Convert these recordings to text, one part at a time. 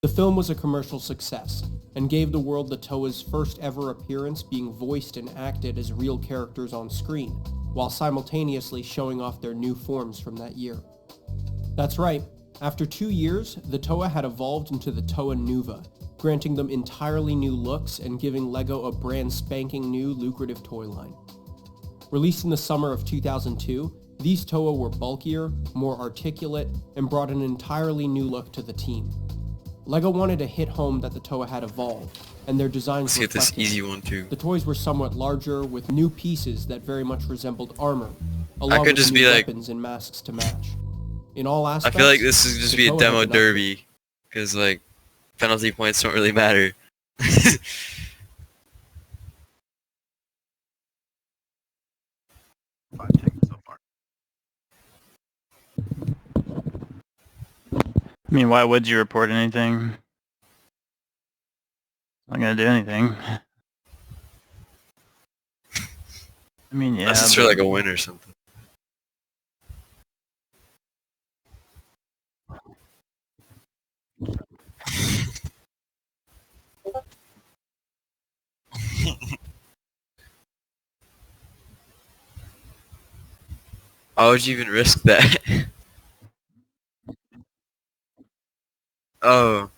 The film was a commercial success, and gave the world the Toa's first ever appearance being voiced and acted as real characters on screen, while simultaneously showing off their new forms from that year. That's right, after 2 years, the Toa had evolved into the Toa Nuva, granting them entirely new looks and giving LEGO a brand spanking new lucrative toy line. Released in the summer of 2002, these Toa were bulkier, more articulate, and brought an entirely new look to the team. LEGO wanted to hit home that the Toa had evolved, and their designs Let's get this reflected. easy one too. The toys were somewhat larger, with new pieces that very much resembled armor, along could with just new be like- weapons and masks to match. In all I aspects, feel like this is just the be a Toa demo had been derby, because like penalty points don't really matter. I mean, why would you report anything? Not gonna do anything. I mean, yeah. Unless it's for like a win or something. Why would you even risk that? Oh.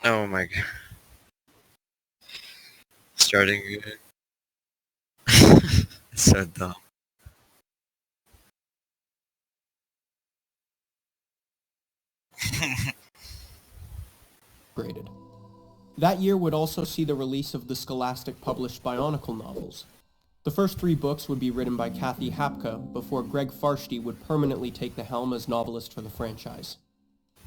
Oh my god. Starting good. It's so dumb. Graded. That year would also see the release of the Scholastic published Bionicle novels. The first 3 books would be written by Kathy Hapka before Greg Farshtey would permanently take the helm as novelist for the franchise.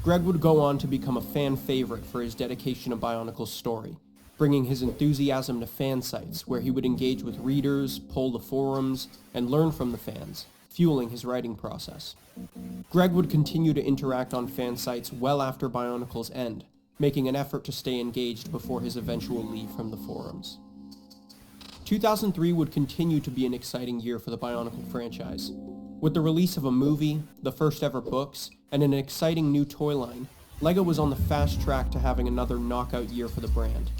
Greg would go on to become a fan favorite for his dedication to Bionicle's story, bringing his enthusiasm to fan sites where he would engage with readers, poll the forums, and learn from the fans, fueling his writing process. Greg would continue to interact on fan sites well after Bionicle's end, making an effort to stay engaged before his eventual leave from the forums. 2003 would continue to be an exciting year for the Bionicle franchise. With the release of a movie, the first ever books, and an exciting new toy line, LEGO was on the fast track to having another knockout year for the brand.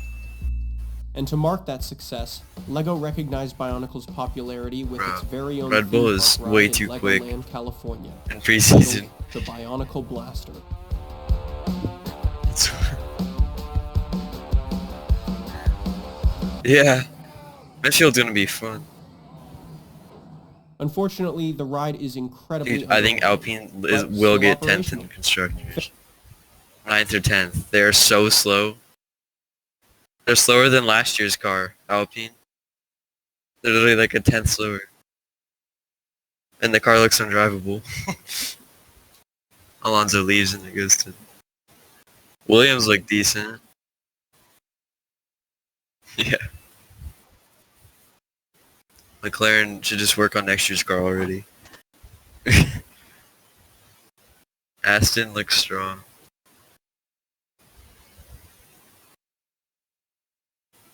And to mark that success, LEGO recognized Bionicle's popularity with its very own Red Bull theme is park ride way in too Legoland, quick California, in preseason. titled The Bionicle Blaster. Yeah. That field's gonna be fun. Unfortunately, the ride is incredibly Dude, I think underwhelming, Alpine but will still get 10th operational. in constructors. 9th or 10th. They're so slow. They're slower than last year's car, Alpine. They're literally like a 10th slower. And the car looks undrivable. Alonso leaves and it goes to... Williams look decent. Yeah. McLaren should just work on next year's car already. Aston looks strong.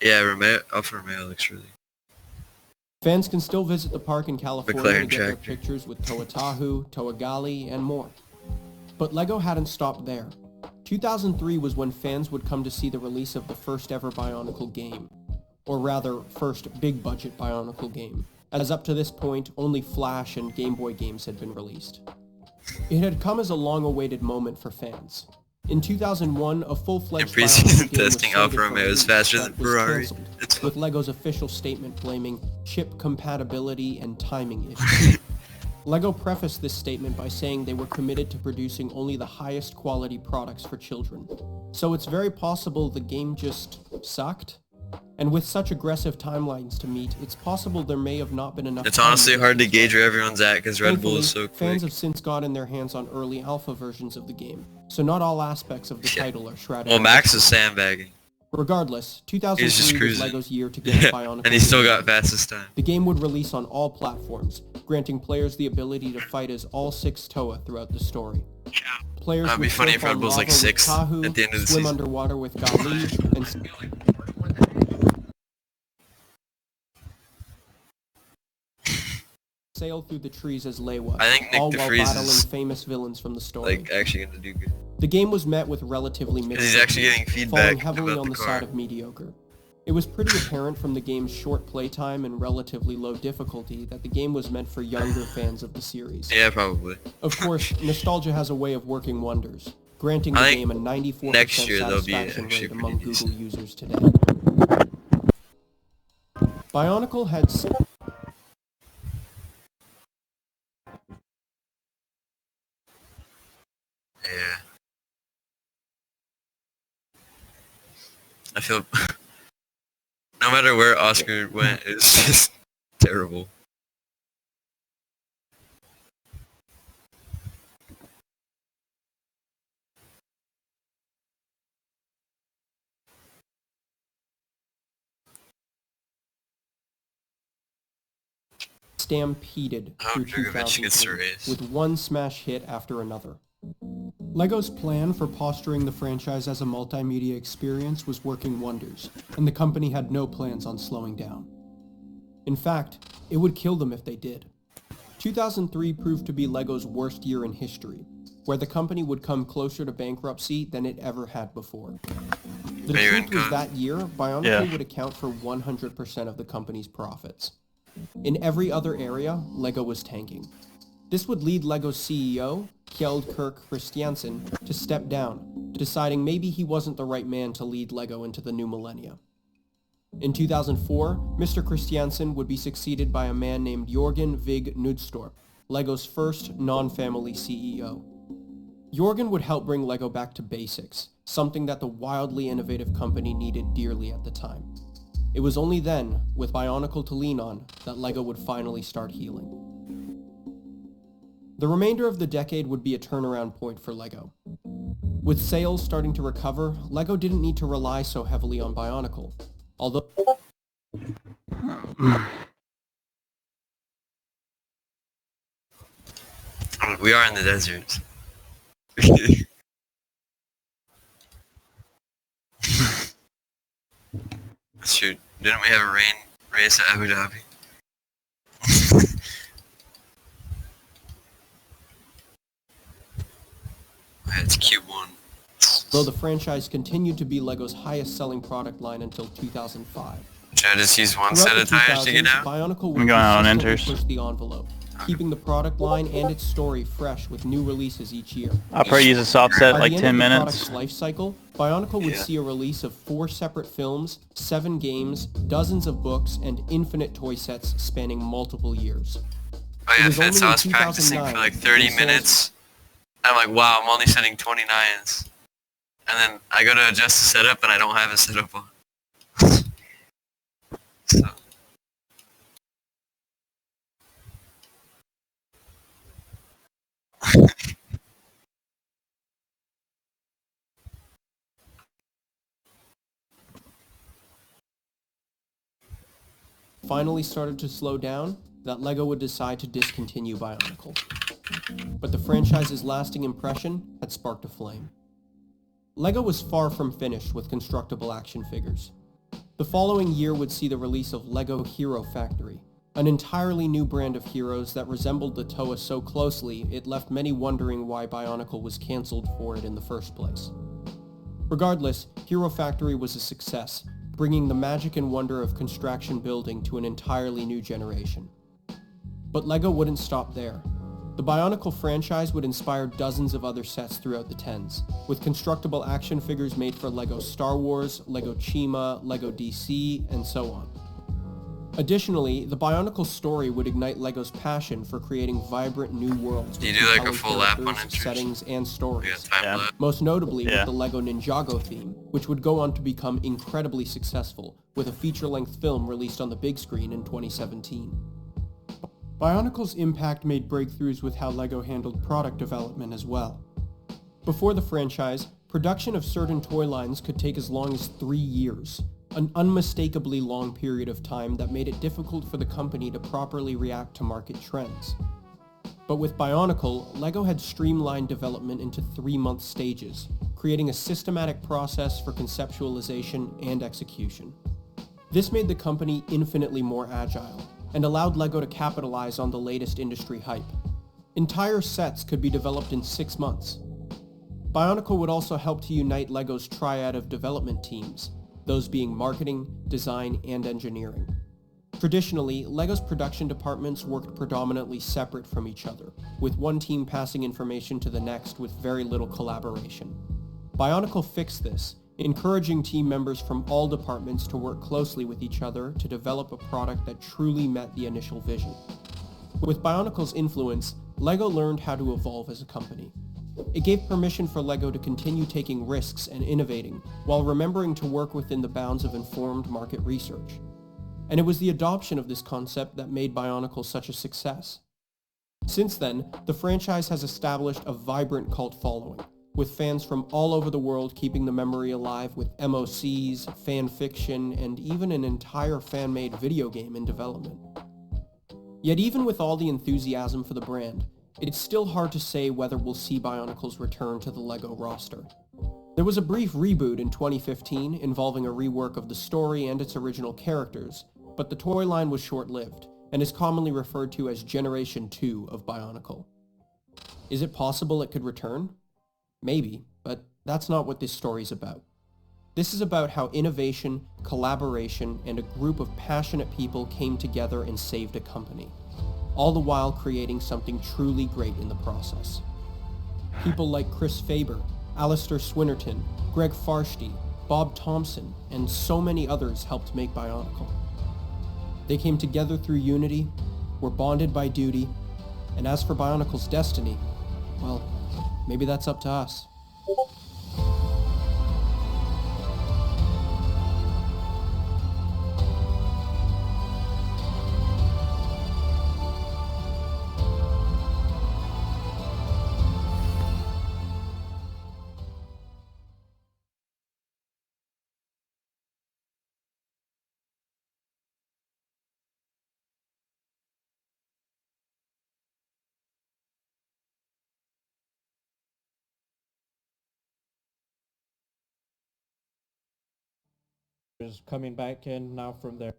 Yeah, Alfa Romeo looks really... Fans can still visit the park in California McLaren to get their tractor. pictures with Toa Tahu, Toa Gali, and more. But LEGO hadn't stopped there. 2003 was when fans would come to see the release of the first ever Bionicle game. Or rather, first big-budget Bionicle game, as up to this point, only Flash and Game Boy games had been released. It had come as a long-awaited moment for fans. In 2001, a full-fledged In preseason Bionicle game was testing, slated Alfa for Romeo is release, faster but than was Ferrari. cancelled, It's with LEGO's official statement blaming chip compatibility and timing issues. LEGO prefaced this statement by saying they were committed to producing only the highest quality products for children. So it's very possible the game just sucked? And with such aggressive timelines to meet, it's possible there may have not been enough It's time honestly make hard to things gauge right. where everyone's at because Red Bull is so Thankfully, fans quick. have since gotten their hands on early alpha versions of the game, so not all aspects of the Yeah. title are shrouded Well, in Max mystery. is sandbagging. Regardless, He's just 2003 was cruising. LEGO's year to get the Bionicle And he still game got right. fastest time. The game would release on all platforms, granting players the ability to fight as all 6 Toa throughout the story. Players That'd be would funny surf if Red on Bull's like lava with 6th Tahu, at the end of the swim season. underwater with Gali, and sail through the trees as Lewa, I think Nick all while DeFries battling is, famous villains from the story. like, actually gonna do good. The game was met with relatively mixed He's actually reviews, getting feedback falling heavily about on the the car. side of mediocre. It was pretty apparent from the game's short playtime and relatively low difficulty that the game was meant for younger fans of the series. Yeah, probably. Of course, nostalgia has a way of working wonders, granting the I think game a 94% next year there'll be satisfaction actually rate pretty among Google decent. users today. Bionicle had... Yeah. I feel no matter where Oscar went, it's just terrible. stampeded I through hope Dragovich gets to 2003 race. with one smash hit after another. LEGO's plan for posturing the franchise as a multimedia experience was working wonders, and the company had no plans on slowing down. In fact, it would kill them if they did. 2003 proved to be LEGO's worst year in history, where the company would come closer to bankruptcy than it ever had before. The Are you truth was in, that year, Bionicle Yeah. would account for 100% of the company's profits. In every other area, LEGO was tanking. This would lead LEGO's CEO, Kjeld Kirk Christiansen, to step down, deciding maybe he wasn't the right man to lead LEGO into the new millennia. In 2004, Mr. Christiansen would be succeeded by a man named Jorgen Vig Knudstorp, LEGO's first non-family CEO. Jorgen would help bring LEGO back to basics, something that the wildly innovative company needed dearly at the time. It was only then, with Bionicle to lean on, that LEGO would finally start healing. The remainder of the decade would be a turnaround point for LEGO. With sales starting to recover, LEGO didn't need to rely so heavily on Bionicle. Although We are in the desert. Shoot, didn't we have a rain race at Abu Dhabi? Yeah, it's Q1. though the franchise continued to be LEGO's highest selling product line until 2005. Should I just use one Throughout set the of tires to get 2000s, out? Bionicle I'm would going out on consistently enters. push the envelope, keeping the product line and its story fresh with new releases each year. I'll probably use a soft set By like the end 10 of the minutes. product's life cycle, Bionicle would Yeah. see a release of 4 separate films, 7 games, dozens of books, and infinite toy sets spanning multiple years. Oh yeah, It was Fitz, only I in was practicing for 2009 like 30 when sales- minutes. I'm like, wow, I'm only setting 29s. And then I go to adjust the setup and I don't have a setup on. So, finally started to slow down, that LEGO would decide to discontinue Bionicle. But the franchise's lasting impression had sparked a flame. LEGO was far from finished with constructible action figures. The following year would see the release of LEGO Hero Factory, an entirely new brand of heroes that resembled the Toa so closely it left many wondering why Bionicle was cancelled for it in the first place. Regardless, Hero Factory was a success, bringing the magic and wonder of construction building to an entirely new generation. But LEGO wouldn't stop there. The Bionicle franchise would inspire dozens of other sets throughout the 10s, with constructible action figures made for LEGO Star Wars, LEGO Chima, LEGO DC, and so on. Additionally, the Bionicle story would ignite LEGO's passion for creating vibrant new worlds Do you with do like a compelling full lap on characters, entries? settings, and we got stories. time Yeah. left. Most notably Yeah. with the LEGO Ninjago theme, which would go on to become incredibly successful, with a feature-length film released on the big screen in 2017. Bionicle's impact made breakthroughs with how LEGO handled product development as well. Before the franchise, production of certain toy lines could take as long as 3 years, an unmistakably long period of time that made it difficult for the company to properly react to market trends. But with Bionicle, LEGO had streamlined development into 3-month stages, creating a systematic process for conceptualization and execution. This made the company infinitely more agile, and allowed LEGO to capitalize on the latest industry hype. Entire sets could be developed in 6 months. Bionicle would also help to unite LEGO's triad of development teams, those being marketing, design, and engineering. Traditionally, LEGO's production departments worked predominantly separate from each other, with one team passing information to the next with very little collaboration. Bionicle fixed this, encouraging team members from all departments to work closely with each other to develop a product that truly met the initial vision. With Bionicle's influence, LEGO learned how to evolve as a company. It gave permission for LEGO to continue taking risks and innovating, while remembering to work within the bounds of informed market research. And it was the adoption of this concept that made Bionicle such a success. Since then, the franchise has established a vibrant cult following, with fans from all over the world keeping the memory alive with MOCs, fan fiction, and even an entire fan-made video game in development. Yet even with all the enthusiasm for the brand, it's still hard to say whether we'll see Bionicle's return to the LEGO roster. There was a brief reboot in 2015 involving a rework of the story and its original characters, but the toy line was short-lived, and is commonly referred to as Generation 2 of Bionicle. Is it possible it could return? Maybe, but that's not what this story's about. This is about how innovation, collaboration, and a group of passionate people came together and saved a company, all the while creating something truly great in the process. People like Chris Faber, Alistair Swinnerton, Greg Farshtey, Bob Thompson, and so many others helped make Bionicle. They came together through unity, were bonded by duty, and as for Bionicle's destiny, well, maybe that's up to us. Is coming back in now from there.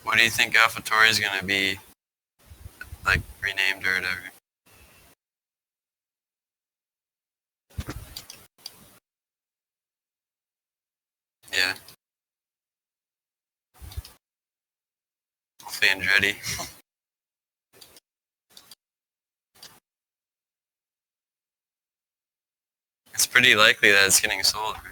What do you think AlphaTauri is gonna be, like, renamed or whatever? Yeah. Hopefully Andretti. It's pretty likely that it's getting sold, right?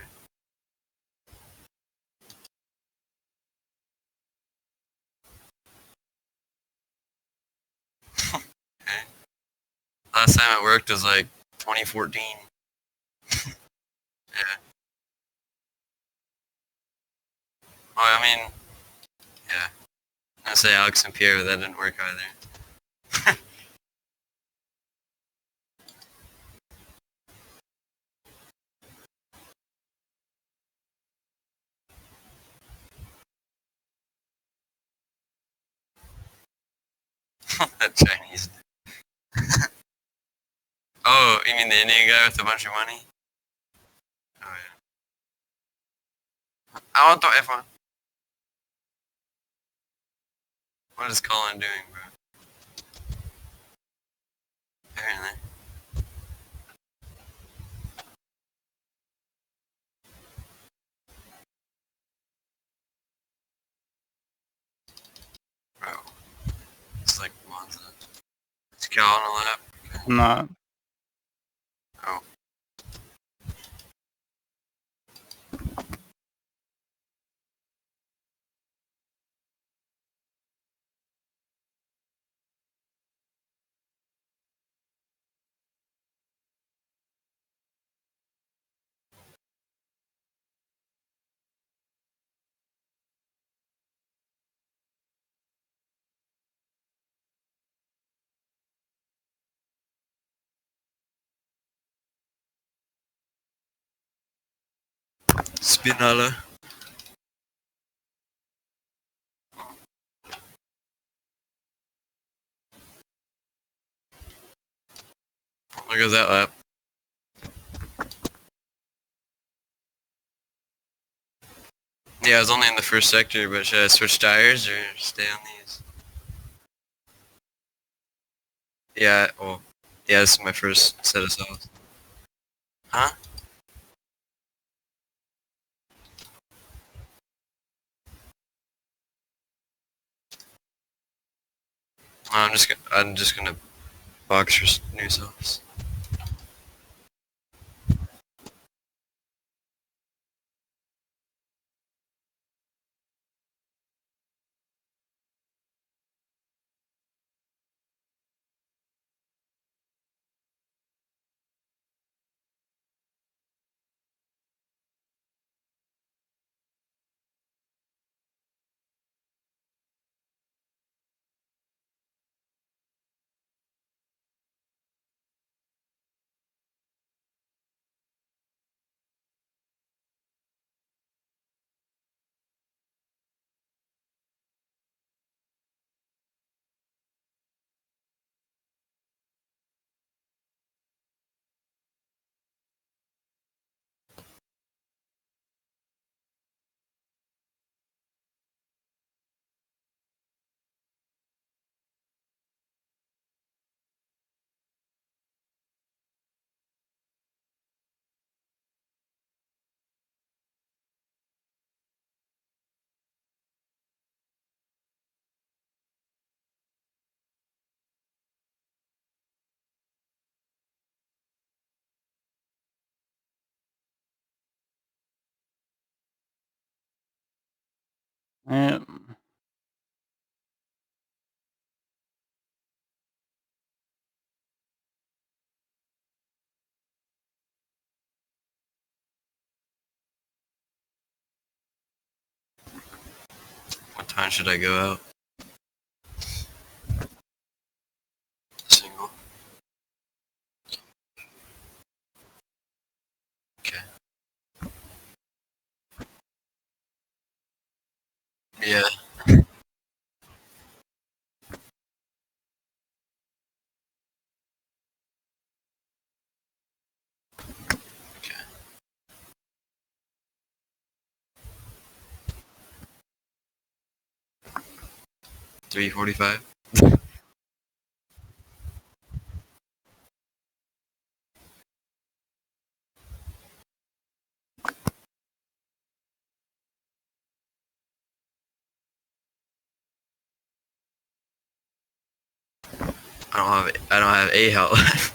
Okay. Last time it worked was like 2014. Yeah. Well, I mean, yeah. I say Alex and Pierre, but that didn't work either. That Chinese. Oh, you mean the Indian guy with a bunch of money? Oh yeah. I want the F1. What is Colin doing, bro? Apparently. Bro. It's like Monza. Is Cal on a lap? I'm not. Oh. Spinella. Look at that lap. Yeah, I was only in the first sector, but should I switch tires or stay on these? Yeah, well, yeah, this is my first set of softs. Huh? I'm just gonna box for new softs. Eh, What time should I go out? Single. Okay. Yeah. Okay. 3:45. I don't have a health.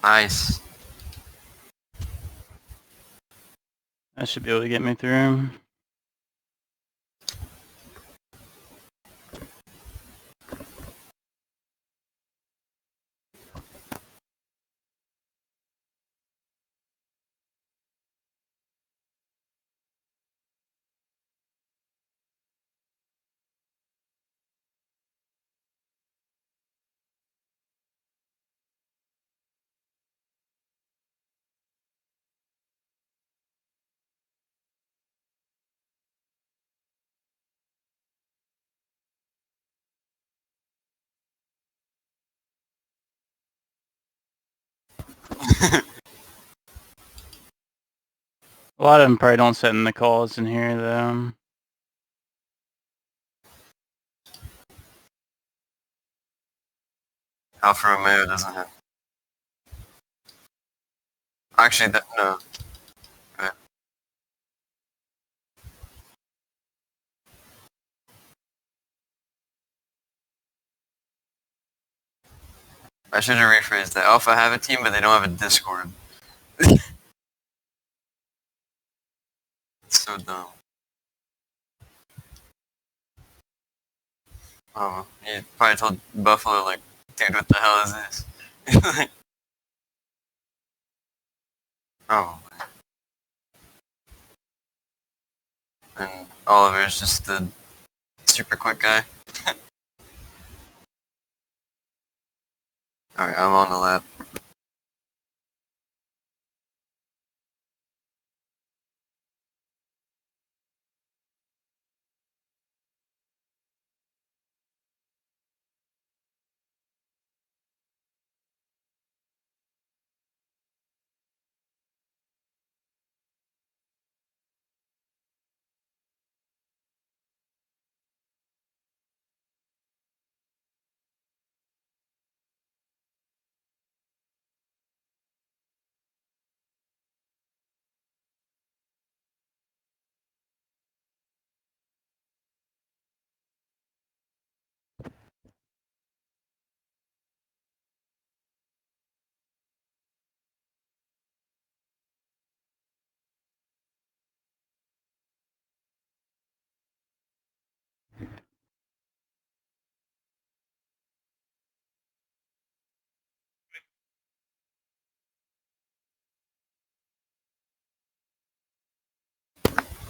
Nice. That should be able to get me through. A lot of them probably don't set in the calls in here, though. Alfa Romeo doesn't have. Actually, no. Right. I should have rephrased that. Alpha have a team, but they don't have a Discord. It's so dumb. Oh, you probably told Buffalo, like, dude, what the hell is this? Oh. And Oliver's just the super quick guy. Alright, I'm on the lap.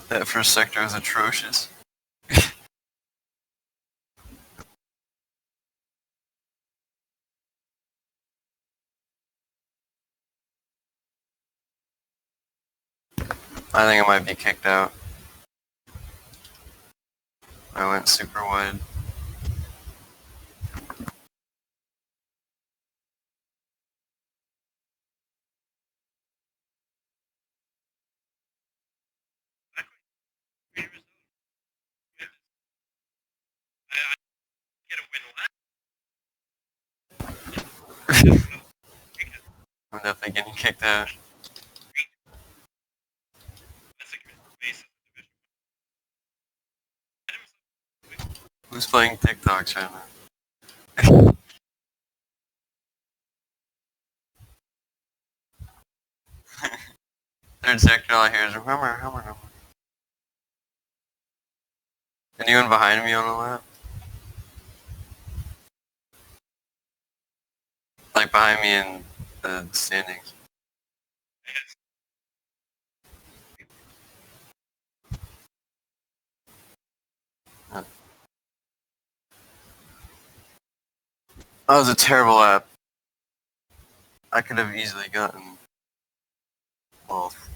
That first sector was atrocious. I think I might be kicked out. I went super wide. I'm definitely getting kicked out. Who's playing TikToks right now? Third sector, all I hear is rumor. Anyone behind me on the lap? Like behind me in the standings. That was a terrible app. I could have easily gotten both.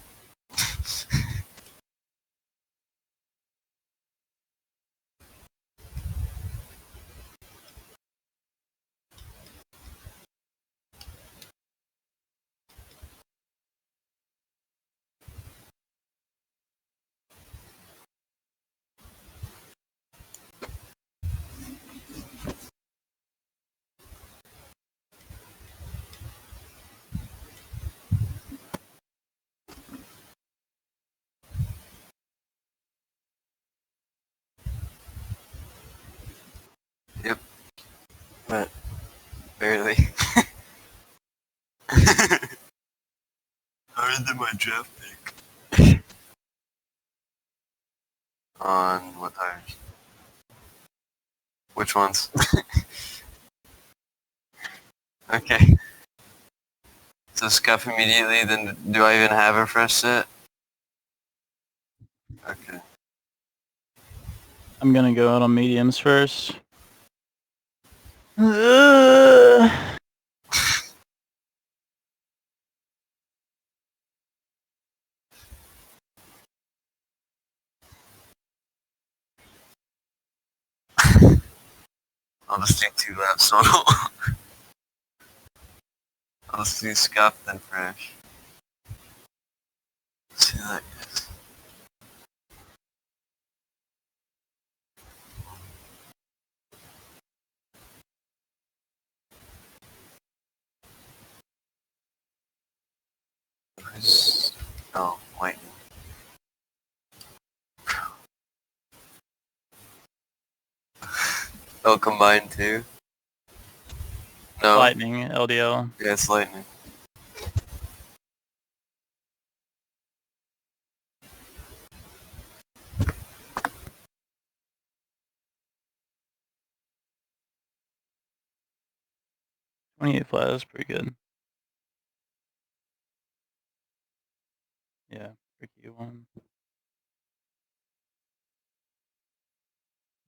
Yep, but barely. Higher than my draft pick. On what tires? Which ones? Okay. So scuff immediately, then do I even have a fresh set? Okay. I'm gonna go out on mediums first. Ugh. I'll just do 2 laps total. I'll just do scuff then fresh. See how that goes. Oh, lightning. Oh, combined too? No. Lightning, LDL. Yeah, it's lightning. $28 flat is pretty good. Yeah, tricky one.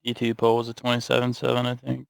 D2 pole was a 27.7, I think.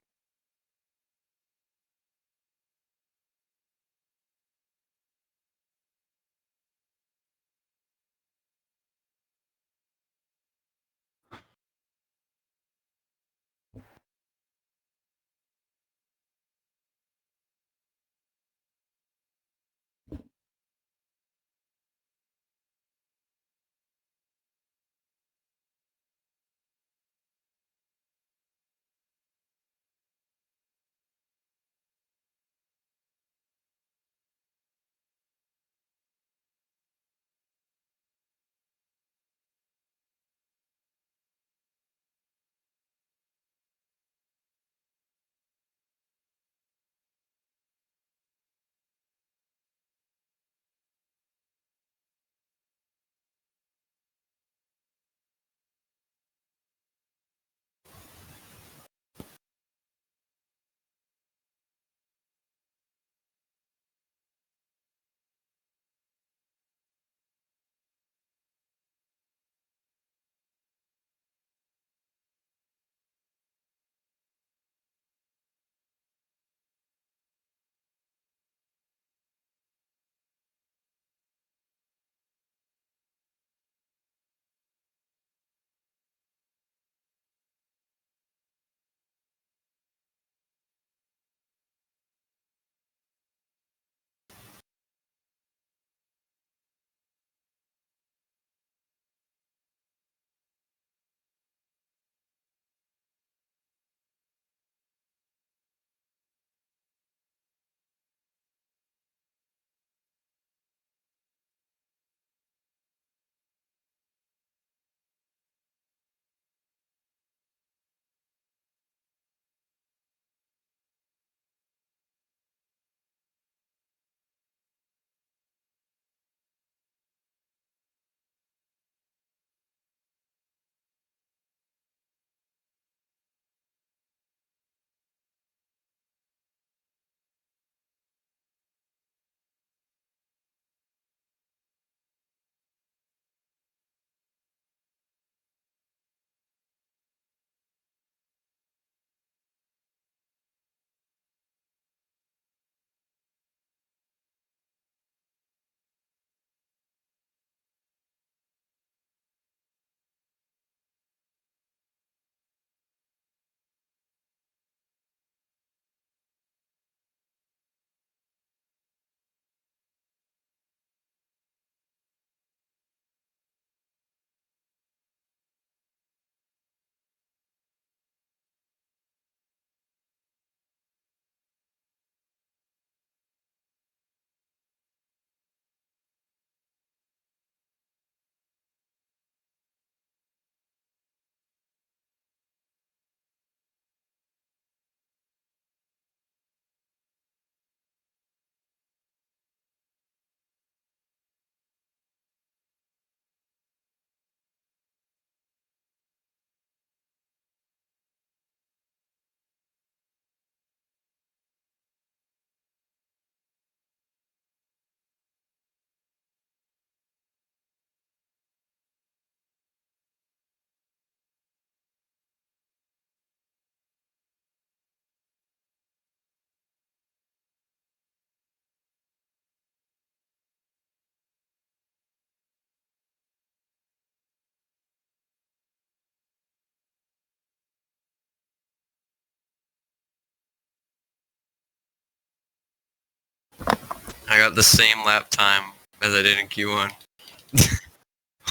I got the same lap time as I did in Q1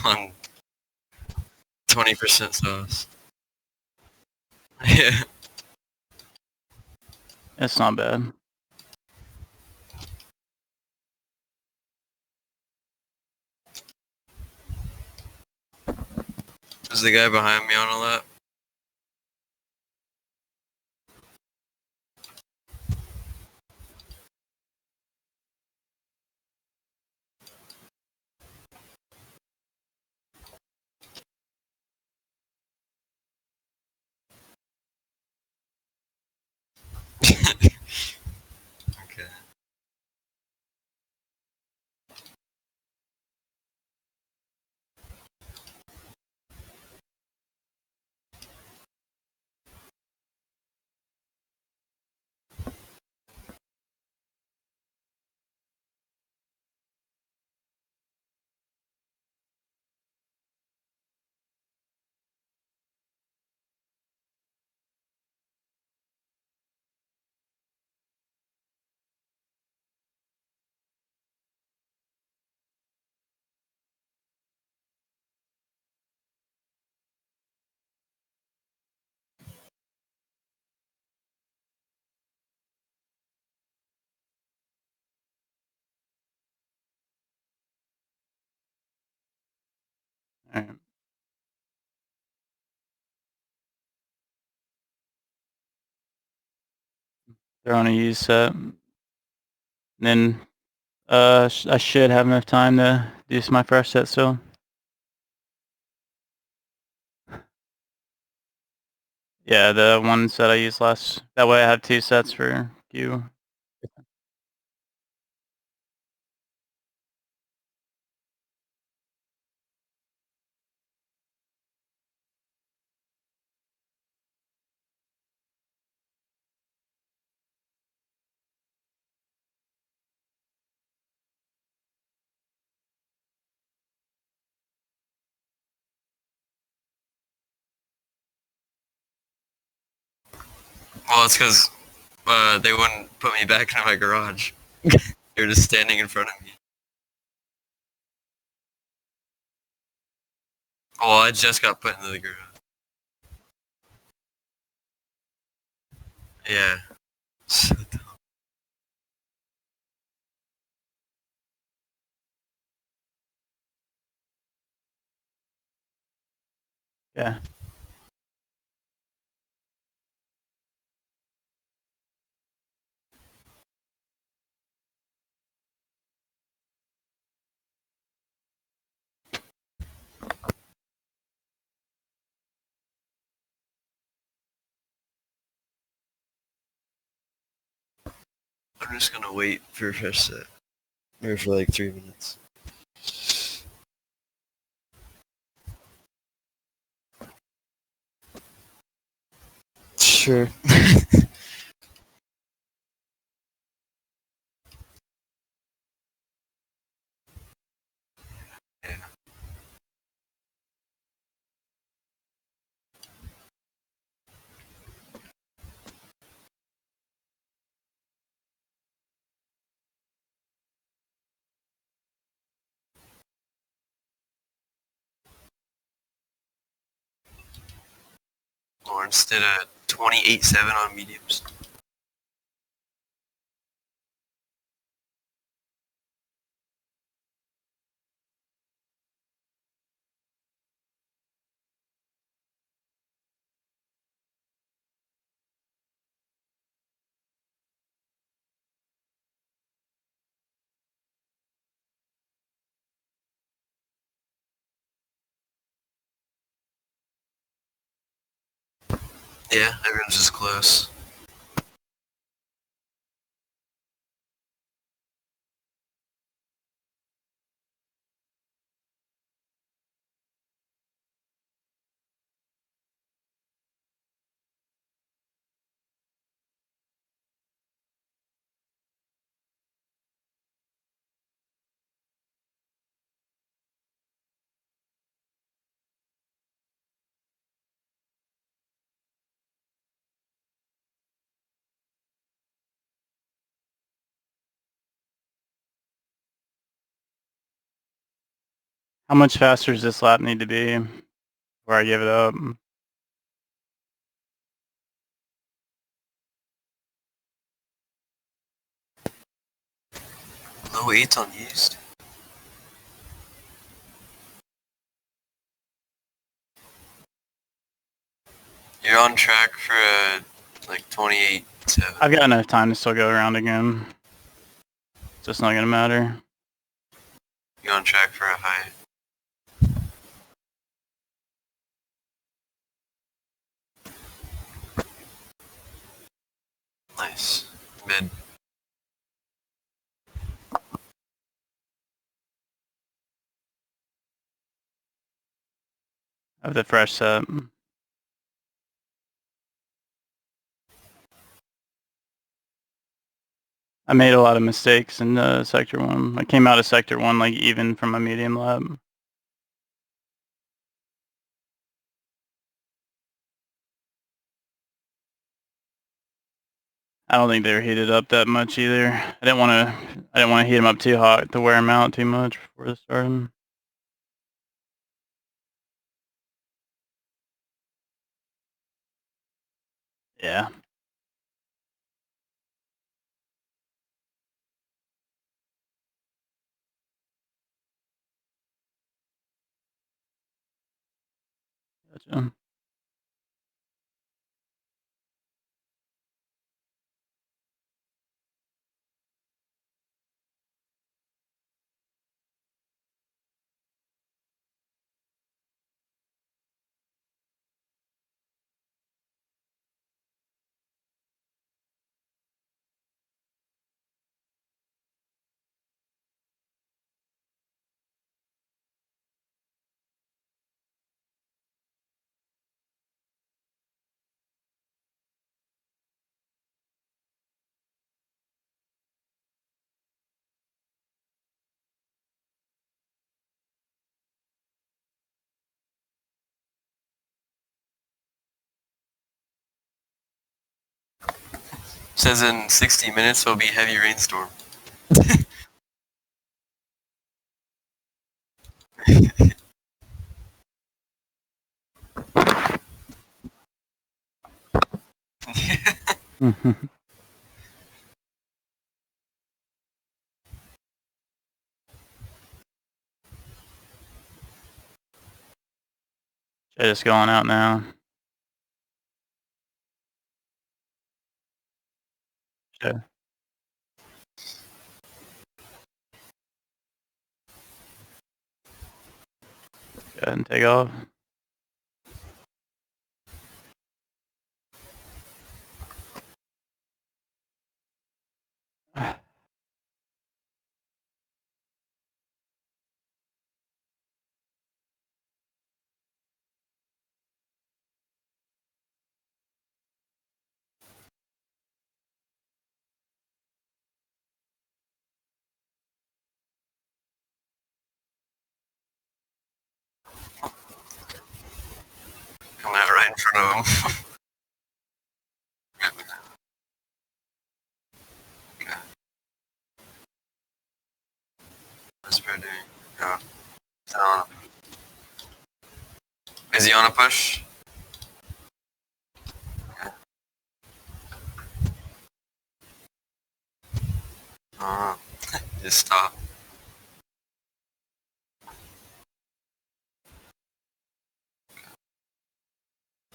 on 20% sauce. Yeah. It's not bad. Was the guy behind me on a lap? Okay. Alright. They're on a use set. Then I should have enough time to do my first set still. Yeah, the one set I used last. That way I have 2 sets for Q. Well, it's because they wouldn't put me back in my garage. They were just standing in front of me. Well, I just got put into the garage. Yeah. So dumb. Yeah. I'm just gonna wait for a fresh set. Maybe for like 3 minutes. Sure. Yeah. Lawrence did a 28-7 on mediums. Yeah, everyone's just close. How much faster does this lap need to be before I give it up? Low 8 on used. You're on track for like 28.7. I've got enough time to still go around again. So it's not gonna matter. You're on track for a high. Nice. Mid. Of the fresh set. I made a lot of mistakes in Sector 1. I came out of Sector 1 like even from a medium lap. I don't think they were heated up that much either. I didn't want to heat them up too hot to wear them out too much before they started. Yeah. Gotcha. Says in 60 minutes there'll be heavy rainstorm. Just going out now. Should go ahead and take off. Coming out right in front of him. Okay. What's Bear doing? Yeah. Is he on a push? Okay. Oh, just stop.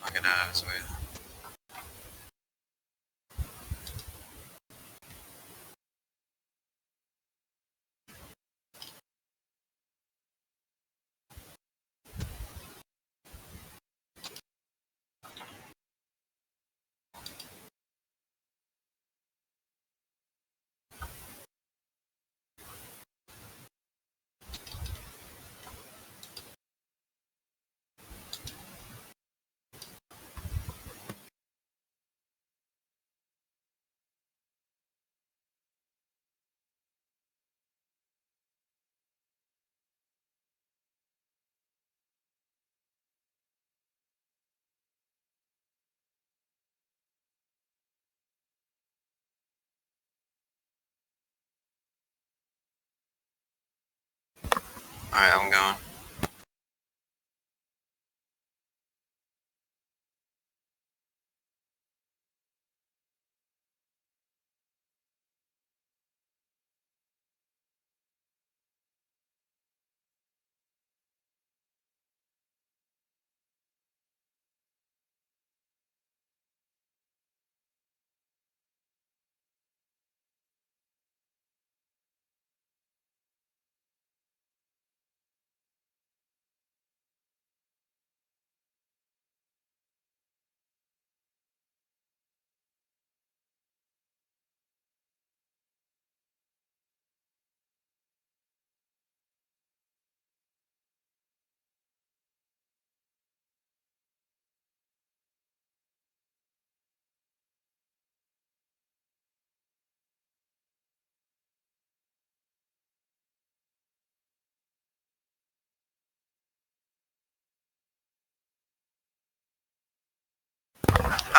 I'll get out of his way. Alright, I'm going.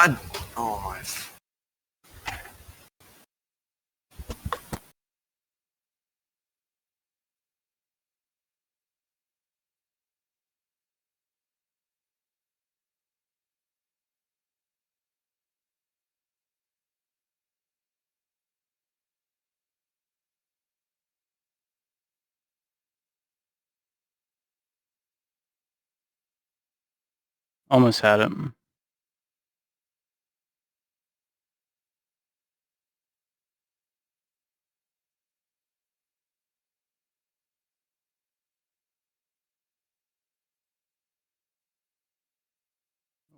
God. Oh my. Almost had him.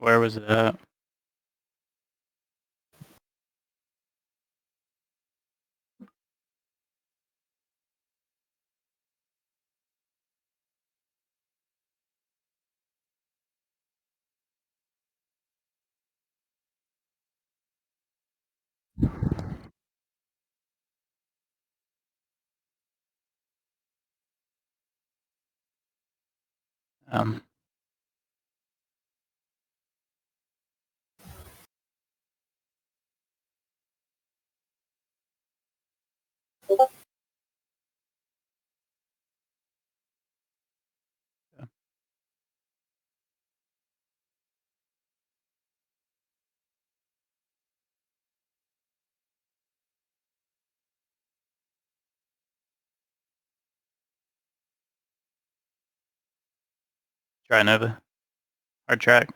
Where was it at? Um, Try Nova. Hard track.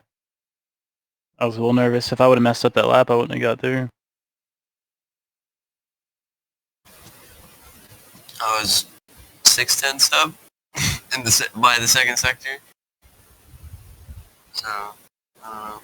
I was a little nervous. If I would have messed up that lap, I wouldn't have got through. I was 6/10 up in by the second sector. So I don't know.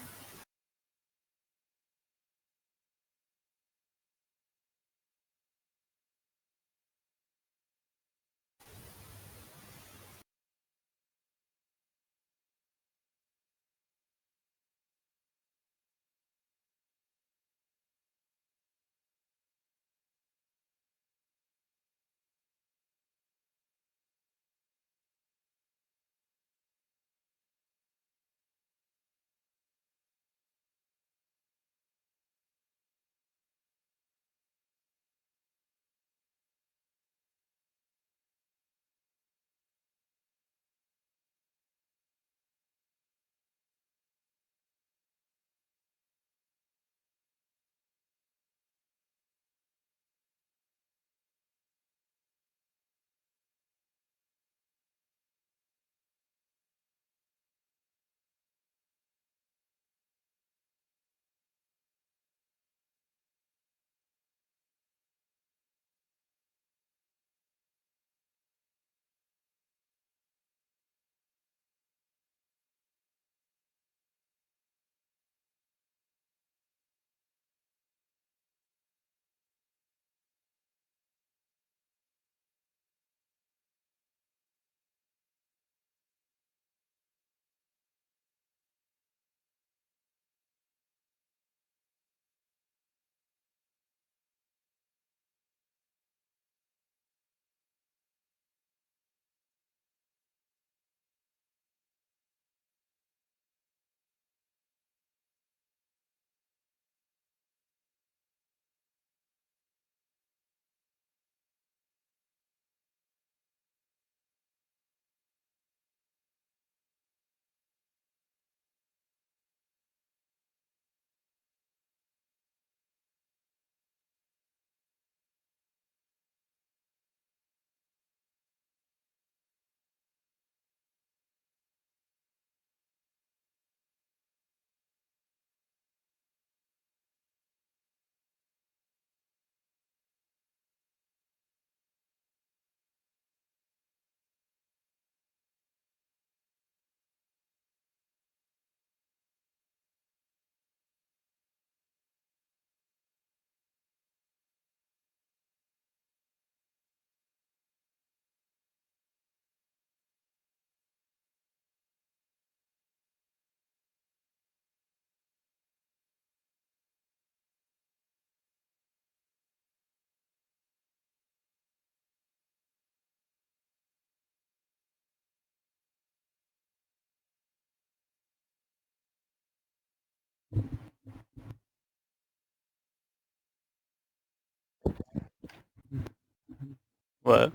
What?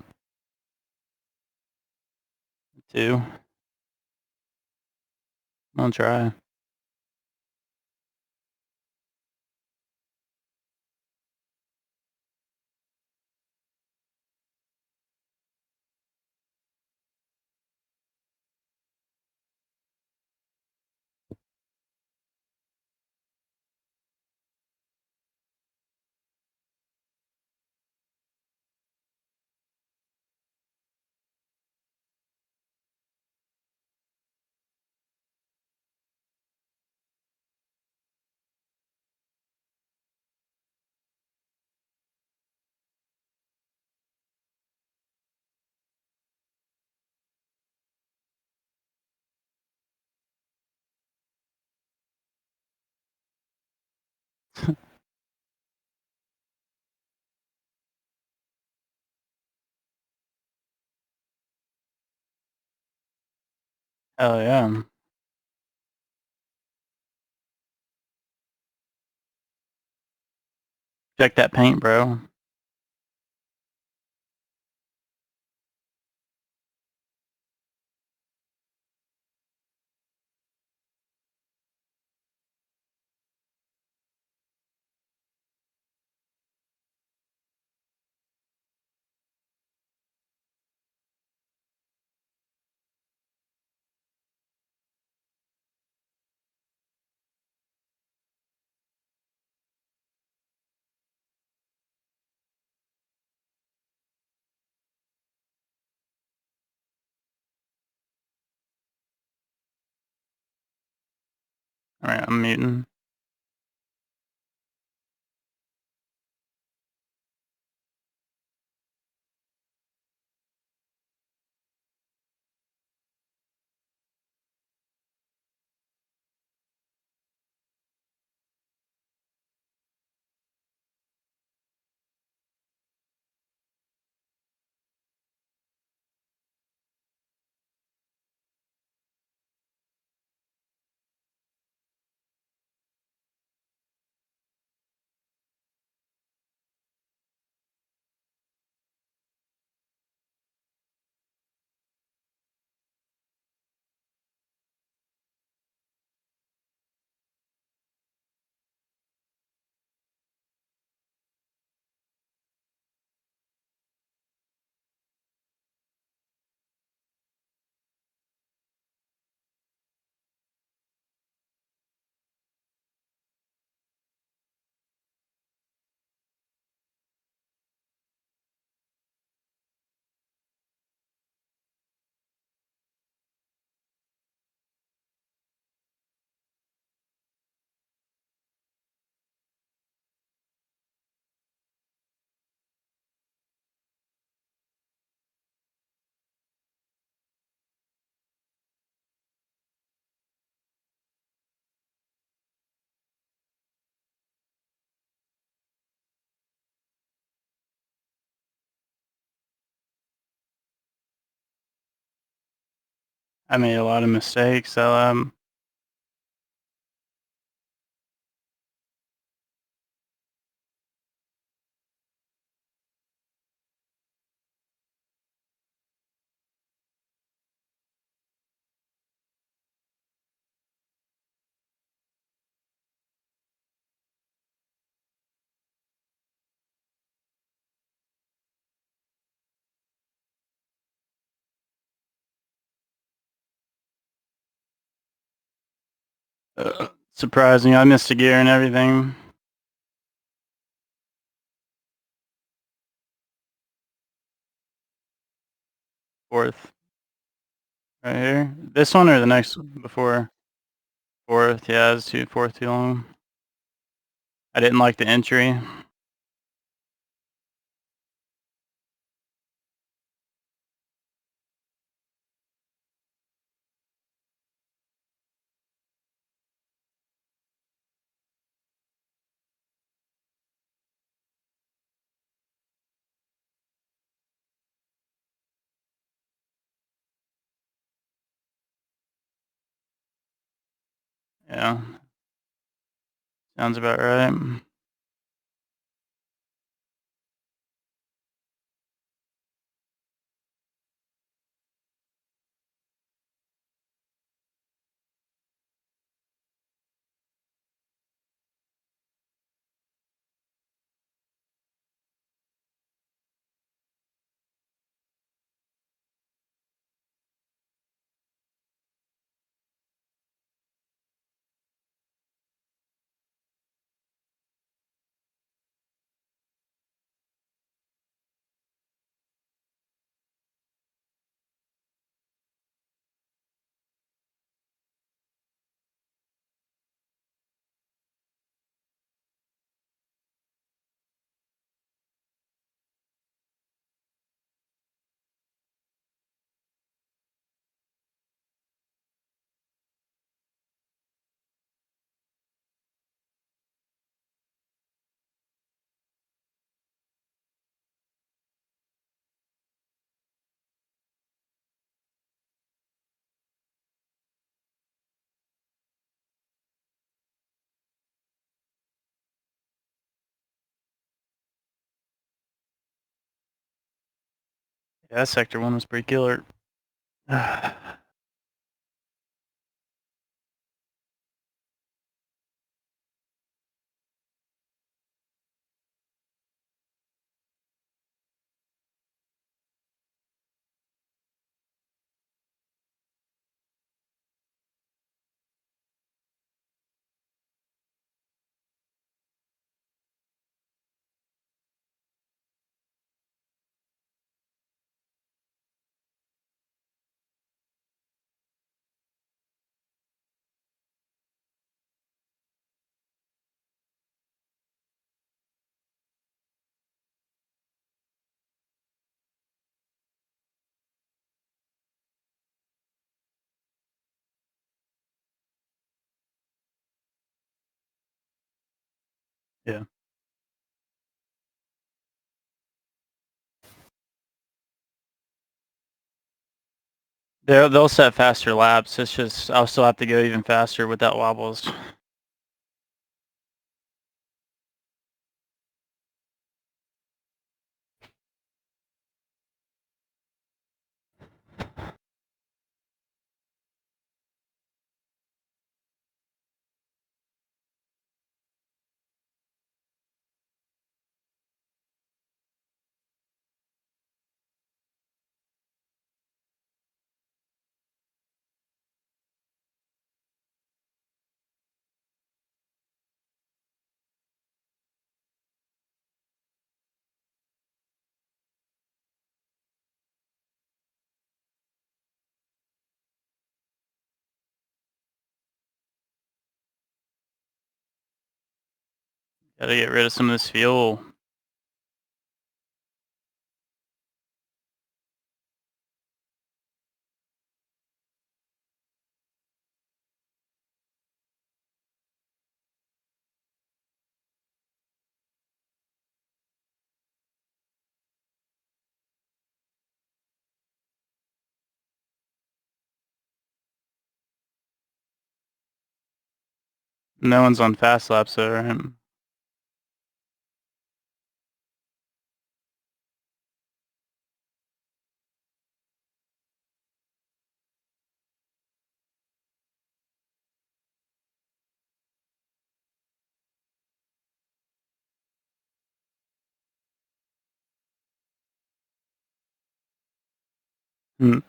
2. I'll try. Hell yeah. Check that paint, bro. Alright, I'm muting. I made a lot of mistakes, so surprising. I missed a gear and everything. Fourth. Right here. This one or the next one before? Fourth, yeah, it's fourth too long. I didn't like the entry. Yeah. Sounds about right. Yeah, sector 1 was pretty killer. Yeah. They'll set faster laps. It's just I'll still have to go even faster without wobbles. Gotta get rid of some of this fuel. No one's on fast laps though, right? Hmm.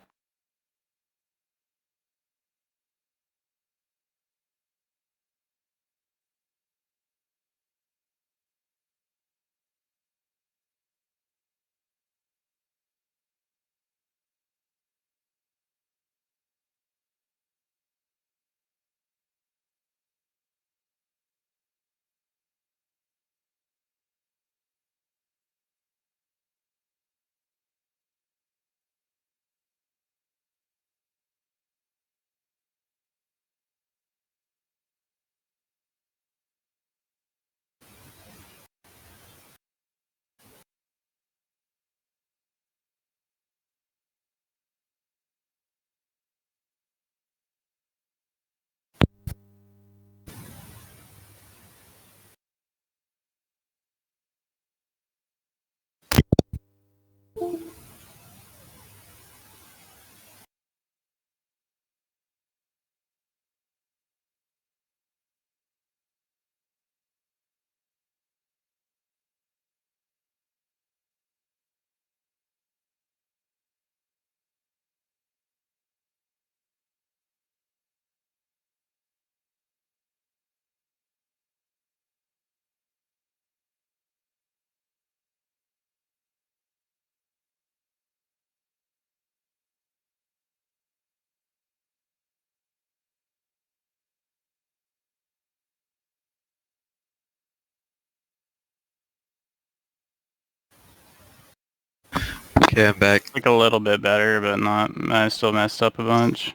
Okay, I'm back. Like a little bit better, but not. I still messed up a bunch.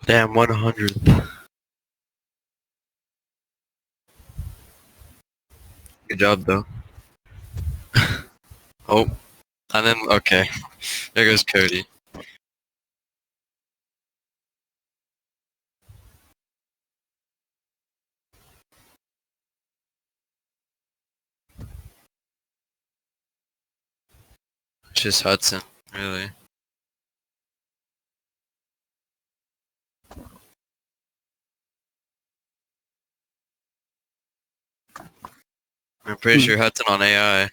Damn, 100. Good job, though. Oh, and then, okay. There goes Cody. Just Hudson, really. I'm pretty sure Hudson on AI.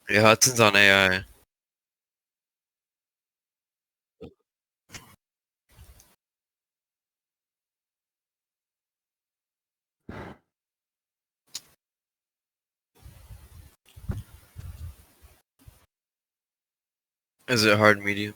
Yeah, Hudson's on AI. Is it hard medium?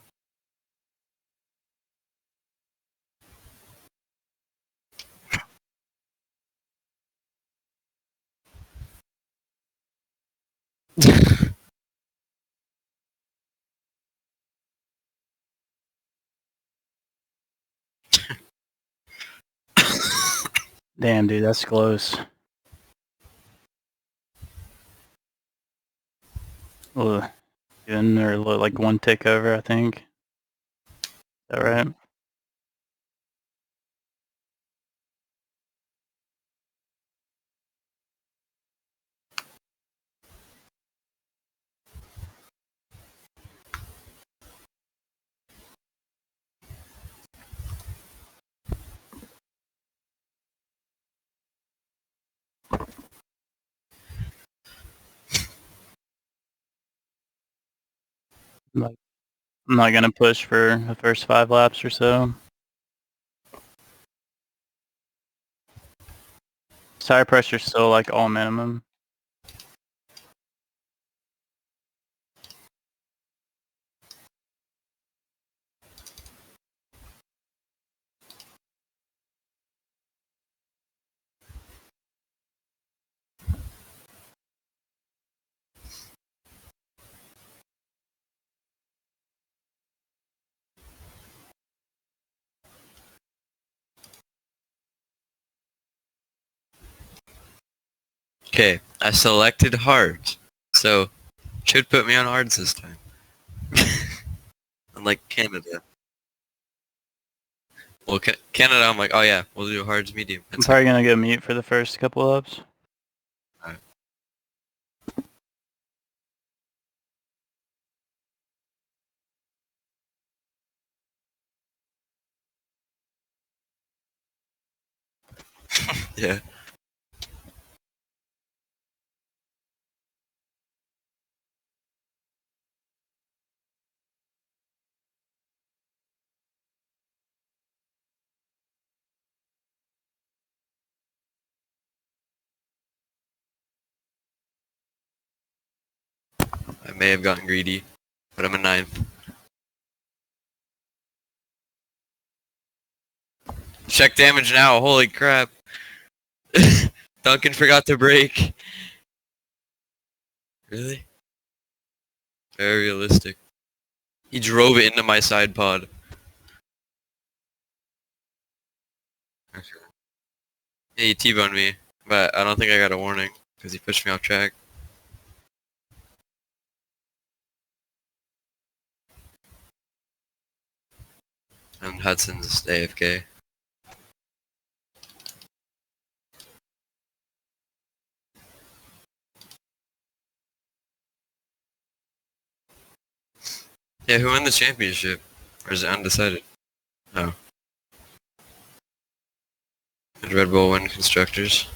Damn, dude, that's close. Ugh. Even or like one tick over, I think. Is that right? Like, I'm not gonna push for the first 5 laps or so. Tire pressure's still like all minimum. Okay, I selected hard, so should put me on hards this time. Unlike Canada. Well, Canada, I'm like, oh yeah, we'll do hards medium. I'm probably gonna go mute for the first couple laps. Alright. Yeah. I may have gotten greedy, but I'm a 9th. Check damage now, holy crap. Duncan forgot to brake. Really? Very realistic. He drove it into my side pod. Yeah, he T-boned me, but I don't think I got a warning, because he pushed me off track. And Hudson's AFK. Yeah, who won the championship? Or is it undecided? No. Did Red Bull win constructors?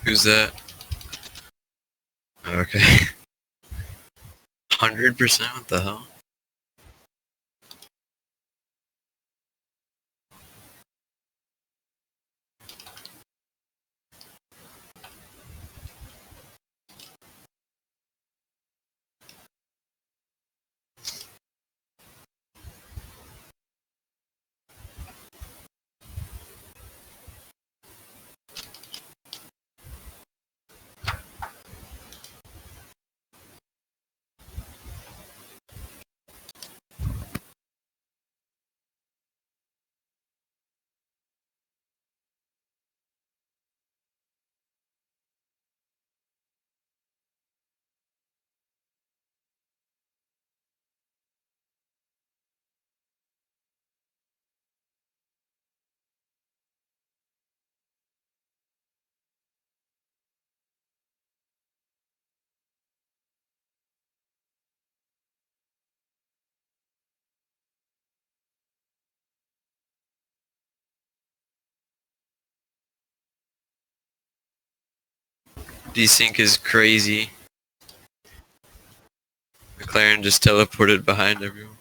Who's that? Okay. 100%? What the hell? Desync is crazy. McLaren just teleported behind everyone.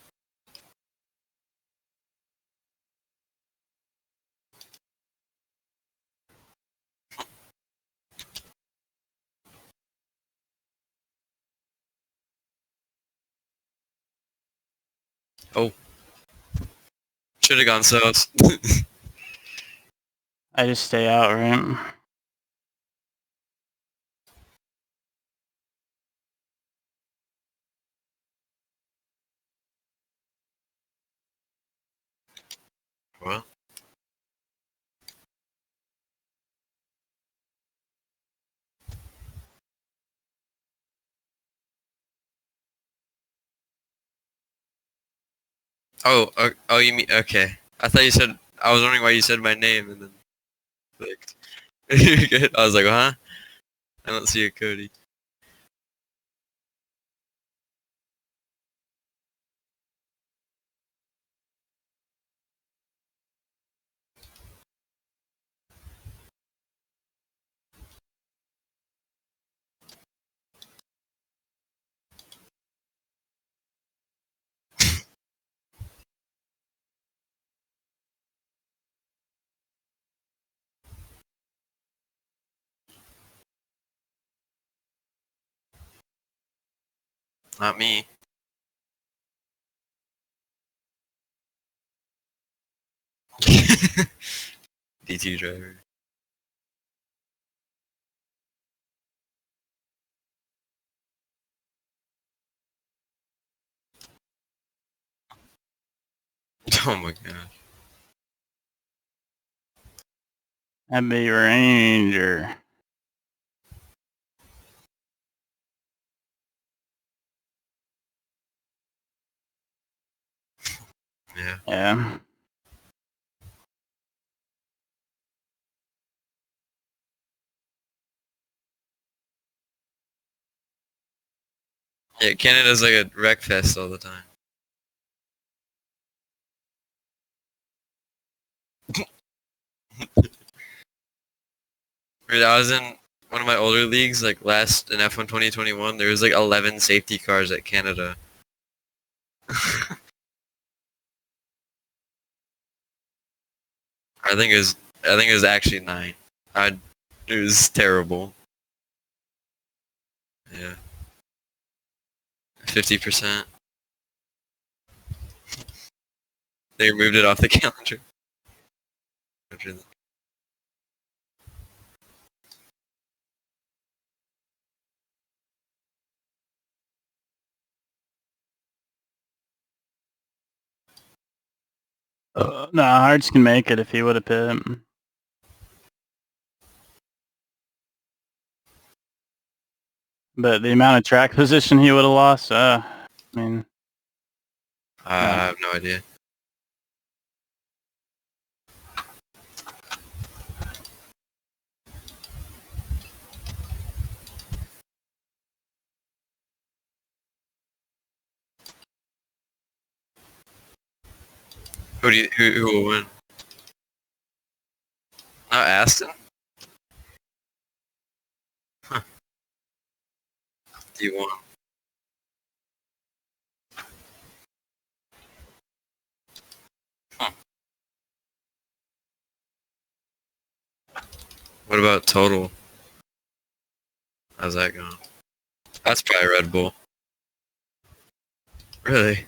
Oh. Should have gone south. I just stay out, right? Well. Oh, you mean, okay. I thought you said, I was wondering why you said my name and then clicked. You're good. I was like, huh? I don't see a Cody. Not me. DT driver. Oh my god. That'd be Ranger. Yeah. Yeah. Yeah, Canada's like a wreck fest all the time. Right, I was in one of my older leagues, like last in F1 2021, there was like 11 safety cars at Canada. I think it was actually 9. It was terrible. Yeah. 50%. They removed it off the calendar. No, Hards can make it if he would have pit. But the amount of track position he would have lost, I mean, I have no idea. Who will win? Not Aston? D1. Huh. What about total? How's that going? That's probably Red Bull. Really?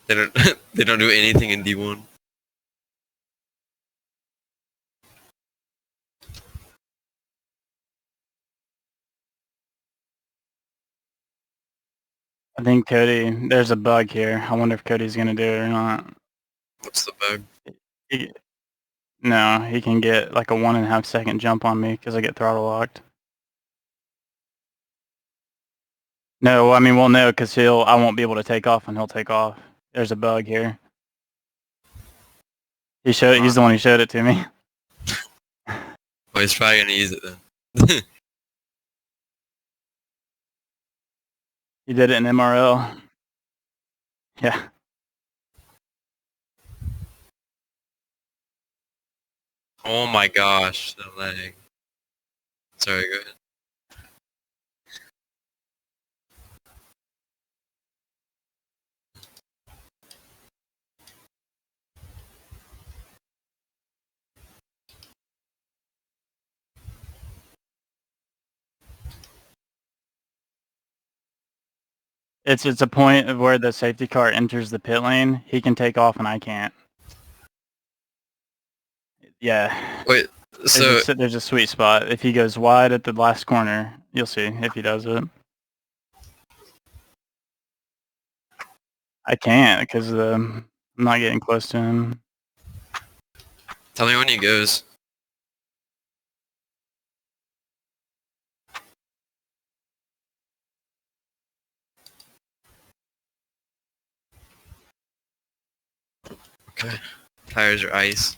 They don't they don't do anything in D1. I think Cody, there's a bug here. I wonder if Cody's gonna do it or not. What's the bug? No, he can get like a 1.5 second jump on me because I get throttle locked. No, I mean, well, no, because I won't be able to take off when he'll take off. There's a bug here. He's the one who showed it to me. Well, he's probably gonna use it then. He did it in MRL. Yeah. Oh my gosh, the lag. Sorry, go ahead. It's a point of where the safety car enters the pit lane. He can take off and I can't. Yeah. Wait, so There's a sweet spot. If he goes wide at the last corner, you'll see if he does it. I can't because I'm not getting close to him. tell me when he goes. Okay. Tires are ice.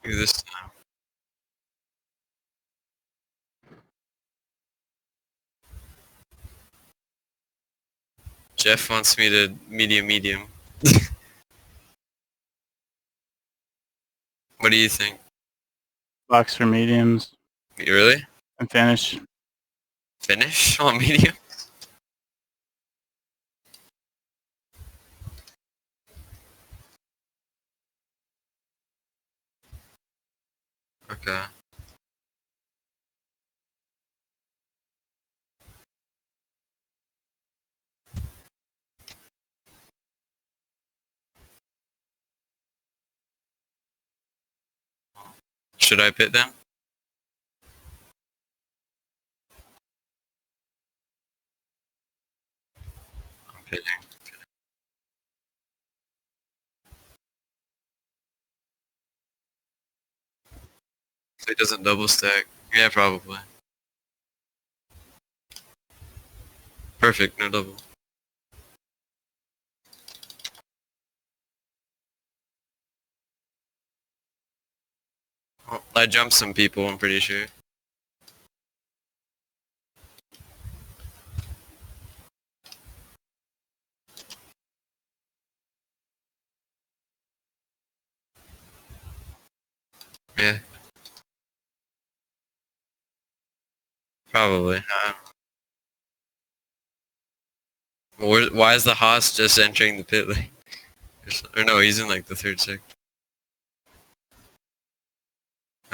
Do this time. Jeff wants me to medium. What do you think? Box for mediums You really? and finish. Finish on medium? Okay. Should I pit them? I'm pitting. So he doesn't double stack. Yeah, probably. Perfect, no double. Well, I jumped some people, I'm pretty sure. Yeah. Probably. Why is the Haas just entering the pit lane? Or no, he's in like the third sector.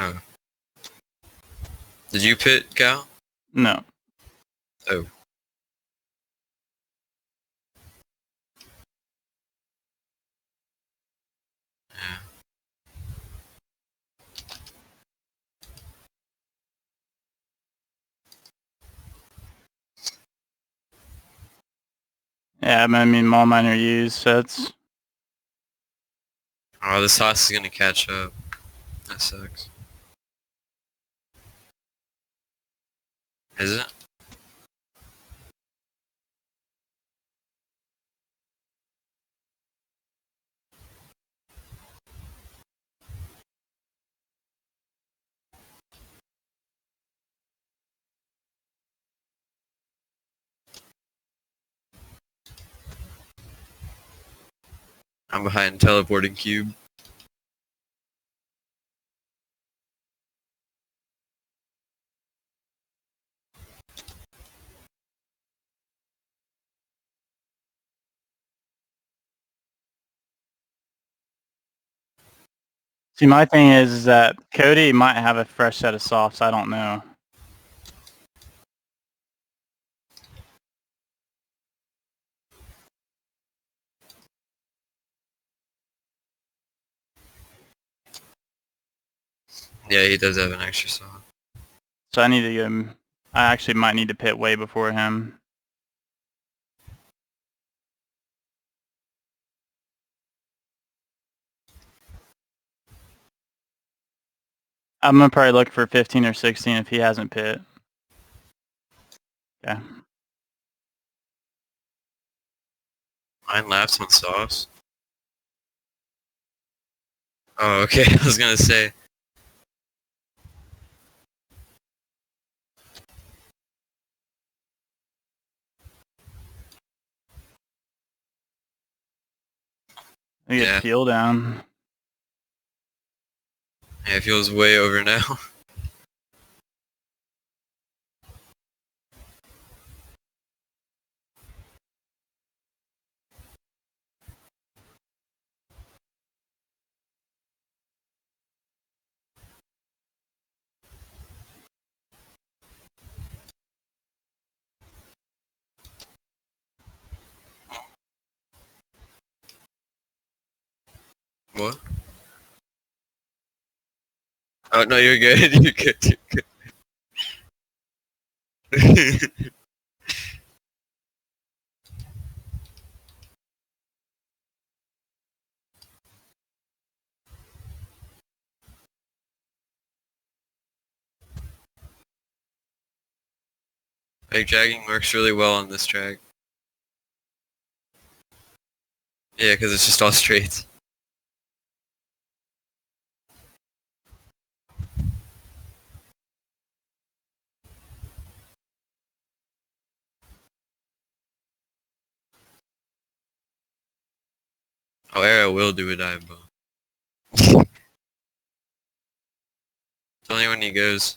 Oh. Did you pit, Cal? No. Oh. Yeah. Yeah, I mean, all mine are used sets. Oh, this Haas is gonna catch up. That sucks. Is it? I'm behind teleporting cube. See, my thing is that Cody might have a fresh set of softs. I don't know. Yeah, he does have an extra song. So I need to go. I actually might need to pit way before him. I'm gonna probably look for 15 or 16 if he hasn't pit. Yeah. Mine laughs on sauce. Oh, okay. I was gonna say. I get Yeah. fuel down. Yeah, it feels way over now. What? Oh no, you're good. You're good. You're good. Like dragging works really well on this track. Yeah, because it's just all straights. Oh, Arrow will do a dive bomb. It's only when he goes.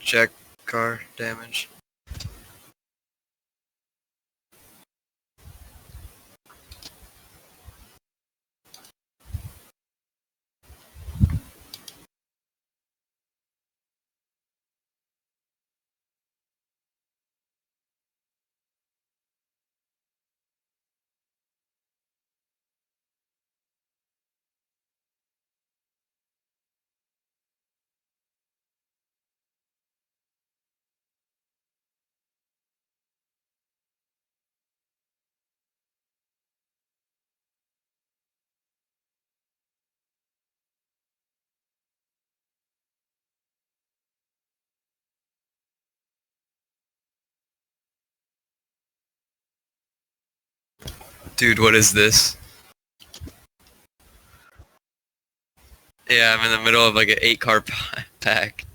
check car damage. Dude, what is this? Yeah, I'm in the middle of like an 8-car pack.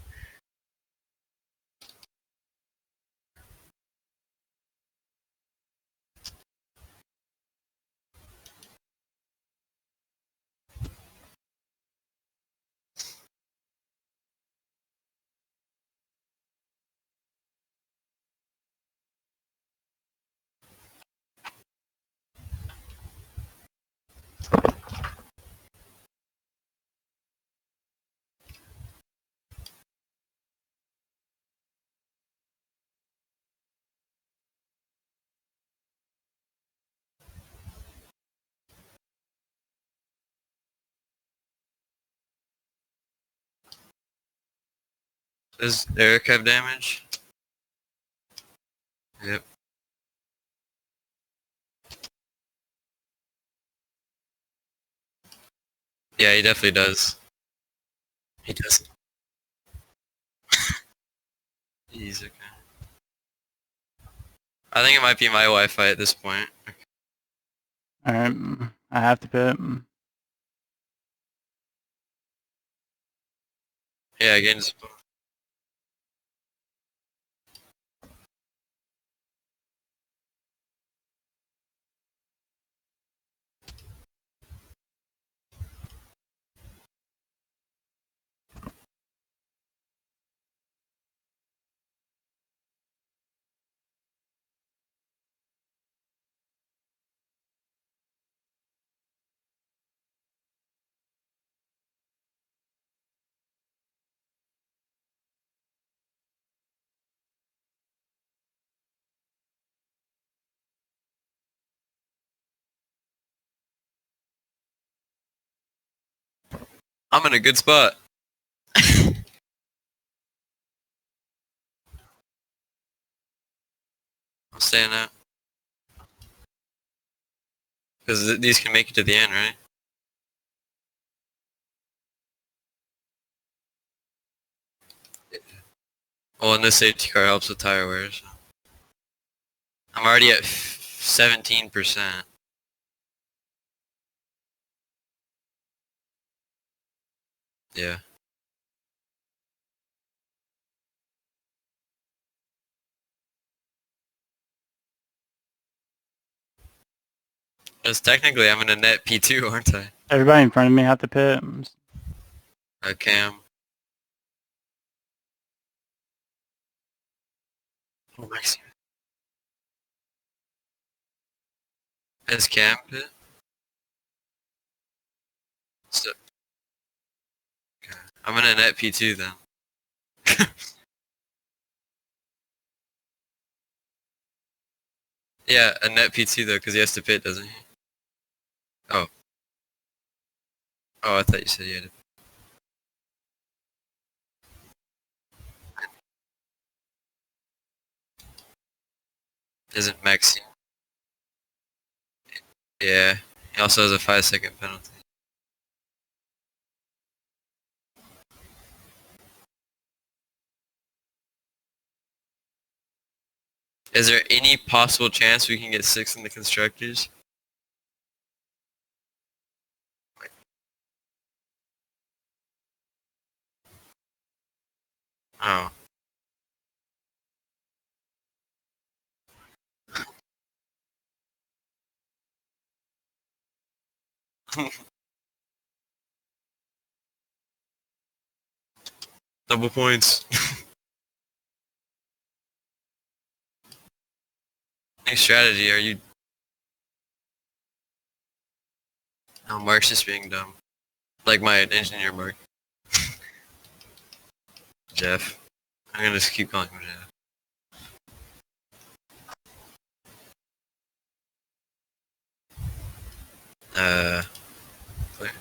Does Eric have damage? Yep. Yeah, he definitely does. He does. He's okay. I think it might be my Wi-Fi at this point. Alright, I have to pit. Yeah, against. I'm in a good spot. I'm staying out. Because these can make it to the end, right? Well, and this safety car helps with tire wear. So. I'm already at 17%. Yeah. Because technically I'm in a net P2, aren't I? Everybody in front of me have to pit. Cam. Oh, Maxi. Has Cam pit? So, okay. I'm in a net P2 then. Yeah, a net P2 though, because he has to pit, doesn't he? Oh. Oh, I thought you said you had to. Isn't Maxi? Yeah. He also has a 5-second penalty. Is there any possible chance we can get 6 in the constructors? Oh. Double points. New strategy, are you... No, Mark's just being dumb. Like my engineer Mark. Jeff. I'm gonna just keep calling him Jeff. Clear.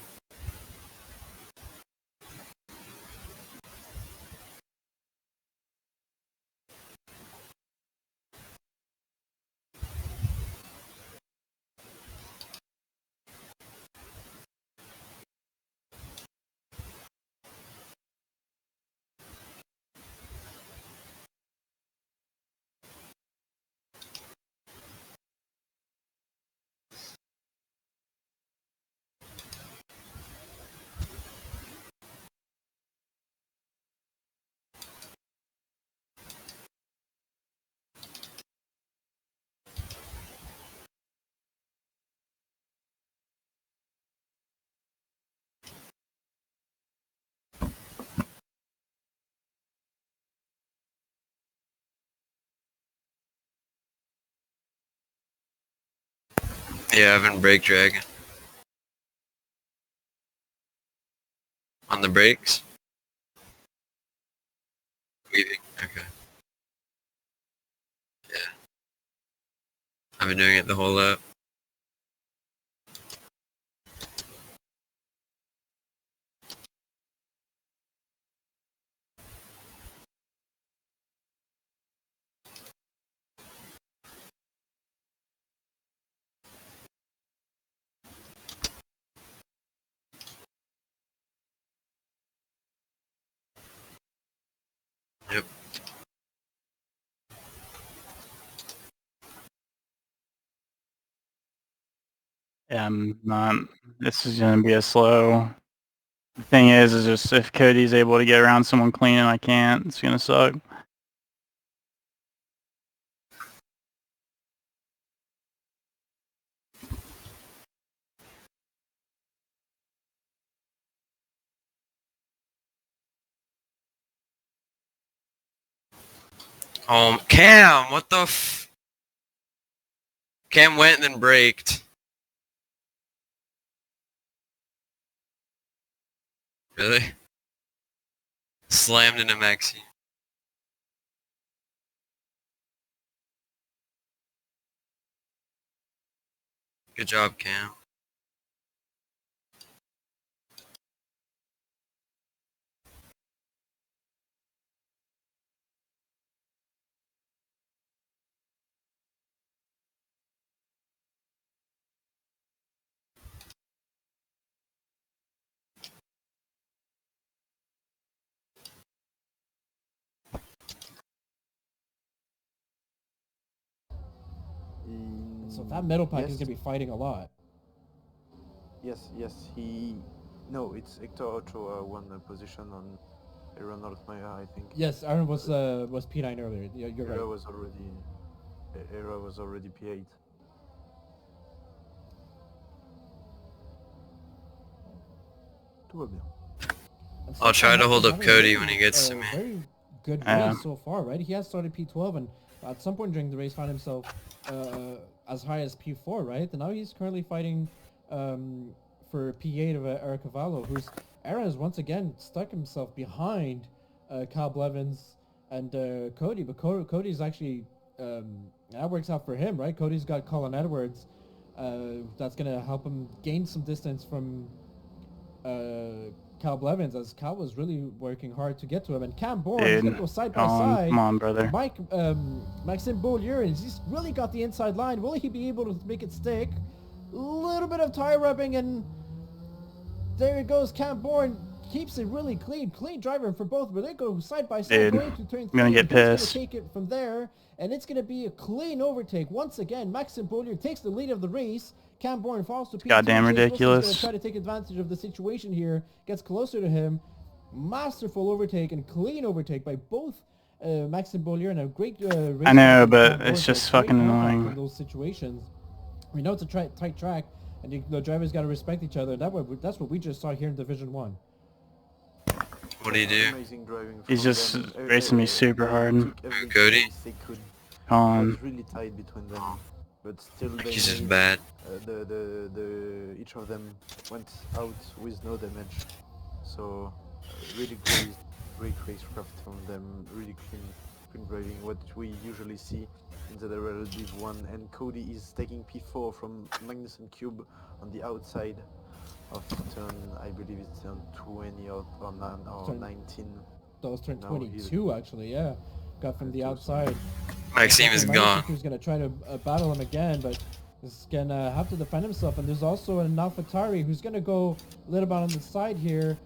Yeah, I've been brake dragging. On the brakes? Weaving, okay. Yeah. I've been doing it the whole lap. Yep. Yeah, I'm not. This is gonna be a slow. The thing is just if Cody's able to get around someone clean and I can't, it's gonna suck. Cam, what the f... Cam went and then braked. Really? Slammed into Maxi. Good job, Cam. So that middle pack is Yes. gonna be fighting a lot. Yes, he... No, it's Hector Ochoa won a position on Aaron Altmaier, I think. Yes, Aaron was P9 earlier. You're Era right. was already P8. Tout va bien. And I'll try to Saka hold has up been having Cody a when he gets to very, me. Very good Yeah. race so far, right? He has started P12 and at some point during the race found himself as high as P4, right? And now he's currently fighting for P8 of Eric Cavallo, who's Aaron has once again stuck himself behind Kyle Blevins and Cody, but Cody's actually that works out for him, right? Cody's got Colin Edwards. That's gonna help him gain some distance from Cal Blevins, as Cal was really working hard to get to him. And Cam Bourne is going to go side by side. Come on, brother. Maxime Beaulieu, and he's really got the inside line. Will he be able to make it stick? A little bit of tire rubbing, and there it goes. Cam Bourne keeps it really clean. Clean driver for both, but they go side by side. Dude, Going to turn I'm gonna three, get and he's pissed. going to take it from there, and it's going to be a clean overtake. Once again, Maxime Beaulieu takes the lead of the race. Cam Bourne falls to P2. Goddamn Chase ridiculous. Wilson's gonna try to take advantage of the situation here. Gets closer to him. Masterful overtake and clean overtake by both Maxime Beaulieu and a great race. I know, from but Cam Bourne. it's So just great fucking comeback annoying. from those situations. We know it's a tight track, and the drivers got to respect each other. That's what we just saw here in Division 1. What do you do? Amazing driving He's from just them. racing me super They hard. took every Cody? chance they could Colin. was really tight between them, but still they He's just made, bad. each of them went out with no damage. So really great racecraft from them, really clean driving, what we usually see in the Real Div 1. And Cody is taking P4 from Magnus and Cube on the outside of turn, I believe it's turn 20 or Turn- 19. That was turn Now 22 actually, yeah. Got from the 22, outside. Maxime is gone. Who's gonna try to battle him again, but is gonna have to defend himself. And there's also an AlphaTauri who's gonna go a little bit on the side here,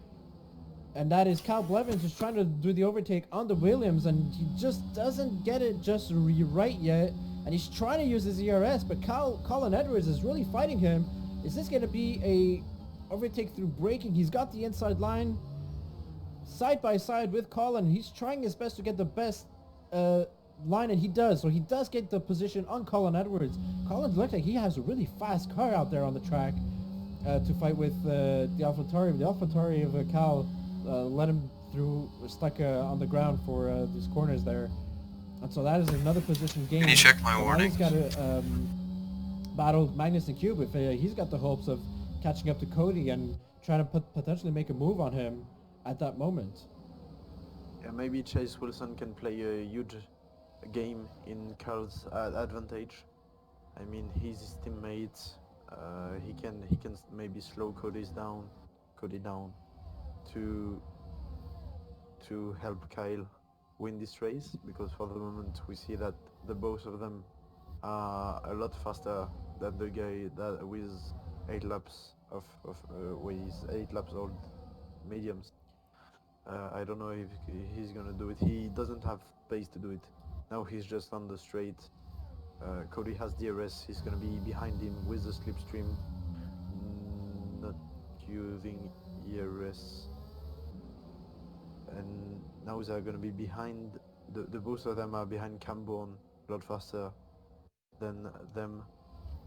and that is Cal Blevins, who's trying to do the overtake on the Williams, and he just doesn't get it just right yet. And he's trying to use his ERS, but Colin Edwards is really fighting him. Is this gonna be a overtake through braking? He's got the inside line side by side with Colin. He's trying his best to get the best line, and he does. So he does get the position on Colin Edwards. Colin looks like he has a really fast car out there on the track to fight with the AlphaTauri. The AlphaTauri of Cal let him through, stuck on the ground for these corners there. And so that is another position gain. Can you check my So now warning? he's got to battle Magnus and Cube if he's got the hopes of catching up to Cody and trying to potentially make a move on him at that moment. Yeah, maybe Chase Wilson can play a huge game in Carl's advantage. I mean, he's his teammate. He can maybe slow Cody down to help Kyle win this race, because for the moment we see that the both of them are a lot faster than the guy that with 8 laps with 8 laps old mediums. I don't know if he's gonna do it. He doesn't have pace to do it. Now he's just on the straight. Cody has DRS. He's gonna be behind him with the slipstream, not using ERS. And now they're gonna be behind. The both of them are behind Camborne, a lot faster than them.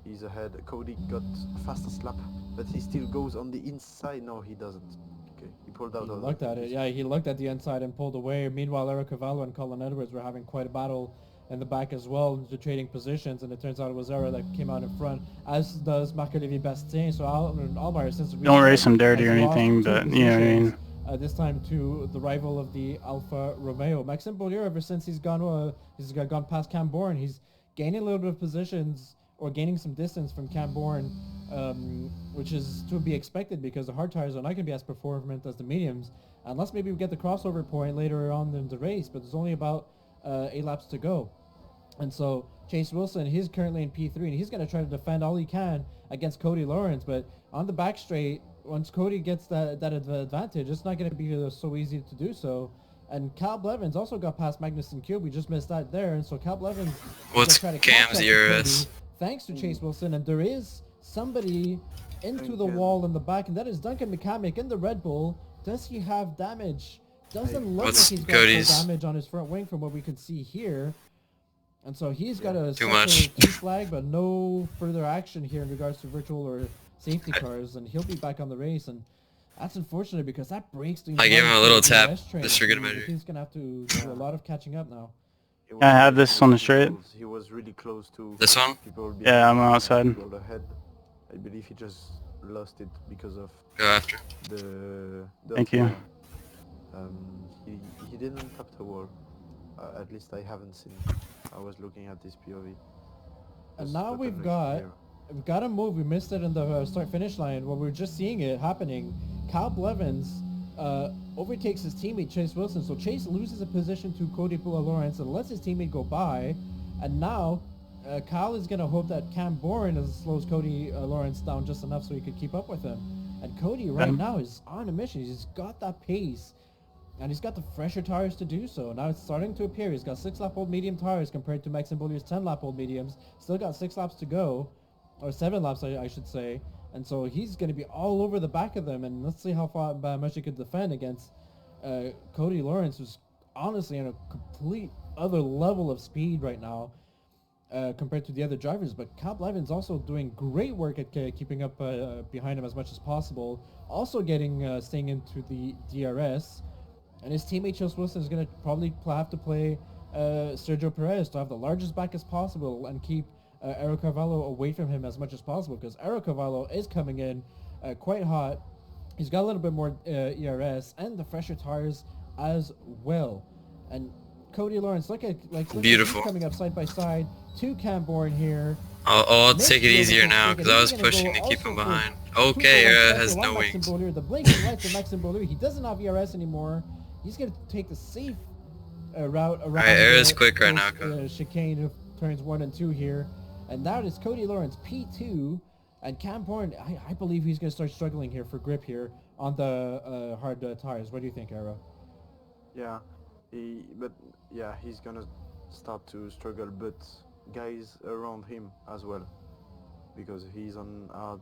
He's ahead. Cody got a faster slap, but he still goes on the inside. No, he doesn't. Okay, he pulled out. He of looked at it. Yeah, he looked at the inside and pulled away. Meanwhile, Eric Cavallo and Colin Edwards were having quite a battle in the back as well, into trading positions, and it turns out it was Eric that came out in front, as does Marc-Olivier Bastien. So Almar, since we Don't race him dirty or has lost anything, 2 but you know what I positions, mean. this time to the rival of the Alfa Romeo, Maxime Beaulieu. Ever since he's gone past Camborne, he's gaining a little bit of positions, or gaining some distance from Camborne, which is to be expected because the hard tires are not going to be as performant as the mediums, unless maybe we get the crossover point later on in the race, but there's only about 8 laps to go. And so Chase Wilson, he's currently in P3, and he's going to try to defend all he can against Cody Lawrence, but on the back straight, once Cody gets that advantage, it's not going to be so easy to do so. And Cal Blevins also got past Magnus and Cube. We just missed that there, and so Cal Blevins is What's gonna try to catch Cam's up to ERS? Cody, thanks to Chase Wilson, and there is somebody into the Duncan. wall in the back, and that is Duncan McCamick in the Red Bull. Does he have damage? Doesn't look What's like he's got Cody's? full damage on his front wing from what we can see here. And so he's got a Too much. key flag, but no further action here in regards to virtual or safety cars, and he'll be back on the race. And that's unfortunate because that breaks the I gave him a little tap, DRS train. just for good measure. He's gonna have to do a lot of catching up now. It was Can I have really this on the close. straight? He was really close to This one? people behind Yeah, I'm him, outside. people ahead. I believe he just lost it because of Go after. the Thank you. he didn't tap the wall. At least I haven't seen. I was looking at this POV. And Just now the we've connection got here. we've got a move. We missed it in the start-finish line. Well, we're just seeing it happening. Kyle Blevins overtakes his teammate Chase Wilson. So Chase loses a position to Cody Lawrence and lets his teammate go by. And now Kyle is going to hope that Cam Bourne slows Cody Lawrence down just enough so he could keep up with him. And Cody right now is on a mission. He's got that pace. And he's got the fresher tires to do so. Now it's starting to appear. He's got 6-lap-old medium tires compared to Maxime Beaulieu's 10-lap-old mediums. Still got 6 laps to go. Or 7 laps, I should say. And so he's going to be all over the back of them. And let's see how much he could defend against Cody Lawrence, who's honestly on a complete other level of speed right now compared to the other drivers. But Cal Blevins also doing great work at keeping up behind him as much as possible. Also getting staying into the DRS. And his teammate Chase Wilson is going to probably have to play Sergio Perez to have the largest back as possible and keep Eric Carvalho away from him as much as possible, because Eric Carvalho is coming in quite hot. He's got a little bit more ERS and the fresher tires as well. And Cody Lawrence, look at Beautiful. he's coming up side by side to Camborne here. I'll take it easier now because I was pushing to keep him behind. Okay, has no wings. The blinking lights of Maxim Beaulieu. He doesn't have ERS anymore. He's going to take the safe route around. Alright, Era's quick right now. Chicane of turns 1 and 2 here. And that is Cody Lawrence, P2. And Camborne, I believe he's going to start struggling here for grip here on the hard tires. What do you think, Era? Yeah, he's gonna start to struggle, but guys around him as well, because he's on hard.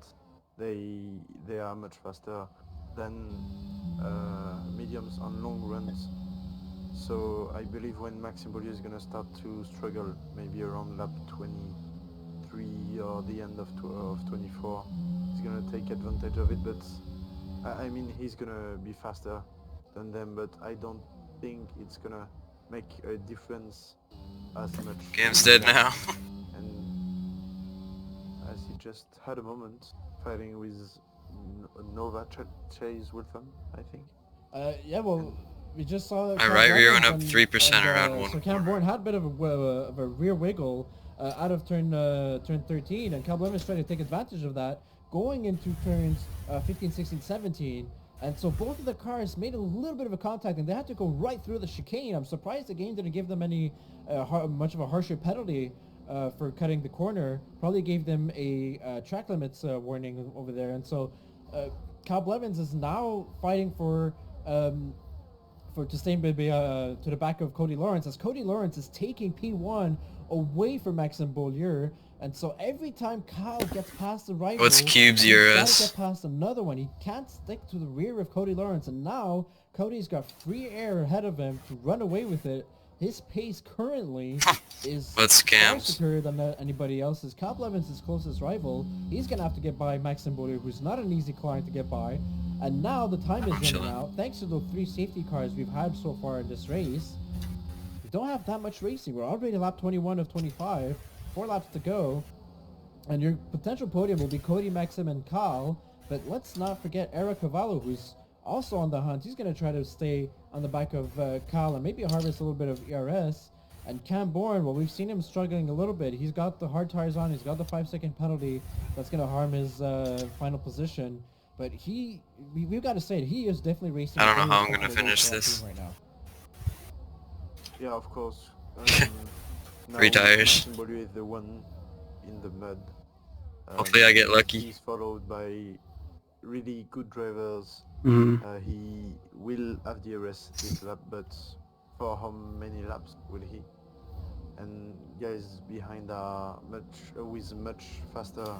They are much faster than mediums on long runs. So I believe when Maxime Beaulieu is gonna start to struggle, maybe around lap 23 or the end of 24, he's gonna take advantage of it. But I mean, he's gonna be faster than them, but I don't think it's gonna make a difference as much. Game's dead now. And as he just had a moment fighting with Nova Chase Wilson, I think. Yeah, well, we just saw. My right rear went up 3% around one. So Camborne had a bit of a rear wiggle out of turn 13, and Cal Blevins tried to take advantage of that, going into turns 15, 16, 17. And so both of the cars made a little bit of a contact, and they had to go right through the chicane. I'm surprised the game didn't give them any much of a harsher penalty for cutting the corner. Probably gave them a track limits warning over there. And so Cal Blevins is now fighting to stay to the back of Cody Lawrence, as Cody Lawrence is taking P1 away from Maxime Beaulieu. And so every time Kyle gets past the rival, What's Cube's he's ERS? got to get past another one. He can't stick to the rear of Cody Lawrence, and now Cody's got free air ahead of him to run away with it. His pace currently is far superior than anybody else's. Kyle Blevins' his closest rival. He's going to have to get by Maxime Beaulieu, who's not an easy client to get by. And now the time is running out. Thanks to the 3 safety cars we've had so far in this race, we don't have that much racing. We're already lap 21 of 25. 4 laps to go, and your potential podium will be Cody, Maxim, and Kyle. But let's not forget Eric Cavallo, who's also on the hunt. He's going to try to stay on the back of Kyle and maybe harvest a little bit of ERS. And Camborne, well, we've seen him struggling a little bit. He's got the hard tires on. He's got the 5-second penalty that's going to harm his final position. But we've got to say it, he is definitely racing. I don't know how I'm going to finish this. Right now. Yeah, of course. 3 tires. Beaulieu is the one in the mud. Hopefully I get lucky. He's followed by really good drivers. He will have the DRS this lap, but for how many laps will he? And guys behind are with much faster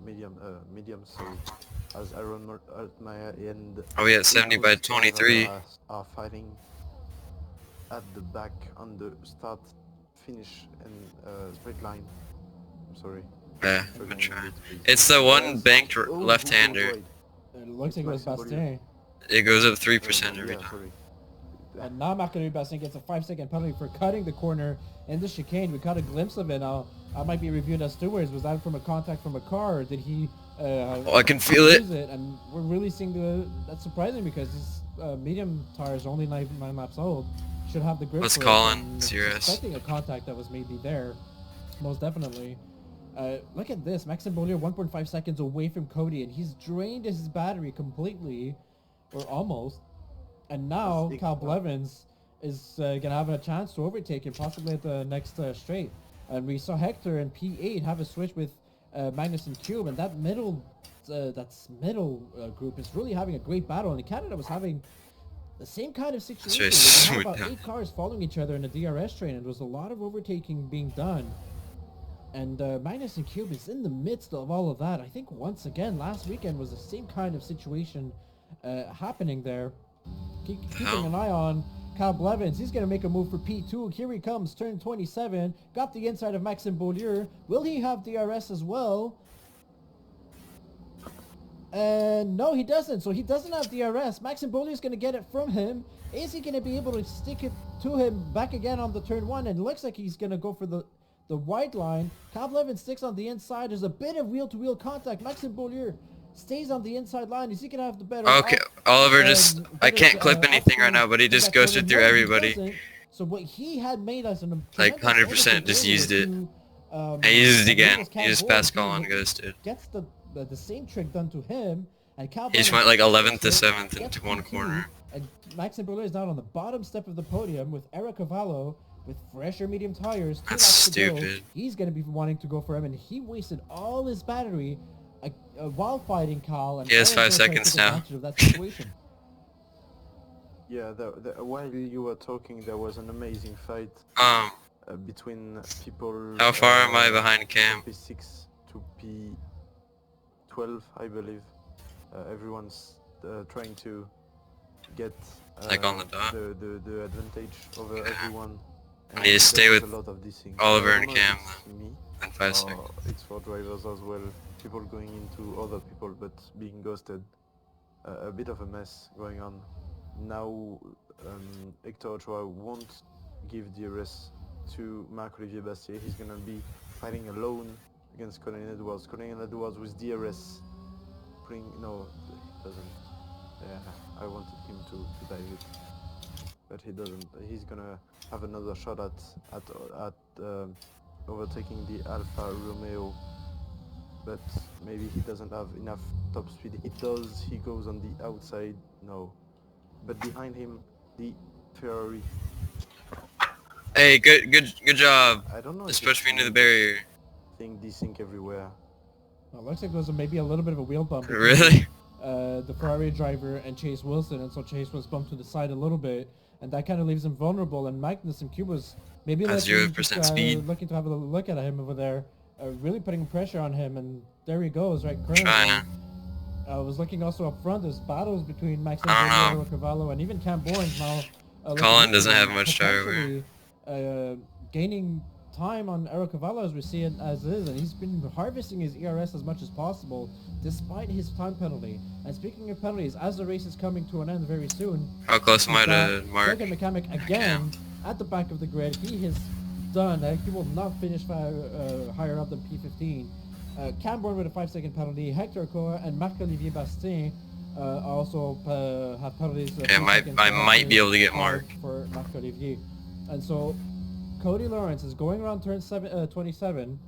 mediums. So as Aaron Altmaier and Are we at 70 by 23? Are fighting at the back on the start, finish, and straight line. I'm sorry. Yeah, I've been trying. It's the one banked left-hander. It looks like it was Bastien. It goes up 3% every time. Sorry. And now Macadou Bastien gets a 5-second penalty for cutting the corner in the chicane. We caught a glimpse of it. Now, I might be reviewed as stewards. Was that from a contact from a car, or did he I can feel it. And we're really seeing that's surprising, because these medium tires are only 9 laps old. Should have the grip. What's for it, calling? and Serious. Expecting a contact that was maybe there, most definitely. Look at this, Maxime Beaulieu 1.5 seconds away from Cody, and he's drained his battery completely, or almost. And now Kyle Blevins is gonna have a chance to overtake him, possibly at the next straight. And we saw Hector and P8 have a switch with Magnus and Cube, and that middle group is really having a great battle. And Canada was having the same kind of situation. We had about 8 cars following each other in a DRS train, and there was a lot of overtaking being done. And Magnus and Cube is in the midst of all of that. I think once again, last weekend was the same kind of situation happening there. Keeping an eye on Kyle Blevins. He's going to make a move for P2. Here he comes, turn 27. Got the inside of Maxime Beaulieu. Will he have DRS as well? And no, he doesn't. So he doesn't have DRS. Max Mboli is going to get it from him. Is he going to be able to stick it to him back again on the turn one? And it looks like he's going to go for the white line. Cal Blevins sticks on the inside. There's a bit of wheel-to-wheel contact. Max Mboli stays on the inside line. Is he going to have the better... Okay, Oliver just... I can't clip anything right now, but he just ghosted through everybody. So what he had made as an... Like 100% just used it. And he used it again. He just passed call and ghosted. Gets the same trick done to him, and Cal He just went like 11th to 7th into one corner. And Max Mboli is down on the bottom step of the podium with Eric Cavallo with fresher medium tires. That's stupid. He's going to be wanting to go for him, and he wasted all his battery while fighting Cal. And he has 5 seconds now. Of that situation. Yeah, while you were talking, there was an amazing fight between people. How far am I behind Cam? P6 to P12, I believe. Everyone's trying to get like on the dot. The advantage over everyone. I need to stay with a lot of these things. Oliver I and don't know if Cam it's me in 5 seconds. or it's for drivers as well. People going into other people but being ghosted. A bit of a mess going on. Now Hector Ochoa won't give DRS to Marc-Olivier Bastier. He's gonna be fighting alone against Colin Edwards. Colin Edwards with DRS no, he doesn't. Yeah, I wanted him to dive it, but he doesn't. He's gonna have another shot at overtaking the Alfa Romeo, but maybe he doesn't have enough top speed. He does. He goes on the outside. No, but behind him, the Ferrari. Hey, good job. I don't know. Just push me into the barrier. Thing desync everywhere. Well, looks like there's maybe a little bit of a wheel bump. Really? The Ferrari driver and Chase Wilson, and so Chase was bumped to the side a little bit, and that kind of leaves him vulnerable. And Magnus and Cuba's maybe at 0% speed, looking to have a look at him over there, really putting pressure on him. And there he goes, right? Currently, I was looking also up front. There's battles between Max and Cavallo, and even Cam Bourne's now. Colin doesn't have much tire wear. Gaining time on Eric Cavallo as we see it as is, and he's been harvesting his ERS as much as possible despite his time penalty. And speaking of penalties, as the race is coming to an end very soon, how close am I to Mark? Second mechanic again at the back of the grid. He has done. He will not finish higher up than P15. Cam Bourne with a 5-second penalty. Hector Ochoa and Marc-Olivier Bastien also have penalties. I might be able to get Mark for Marc-Olivier, and so Cody Lawrence is going around turn 27.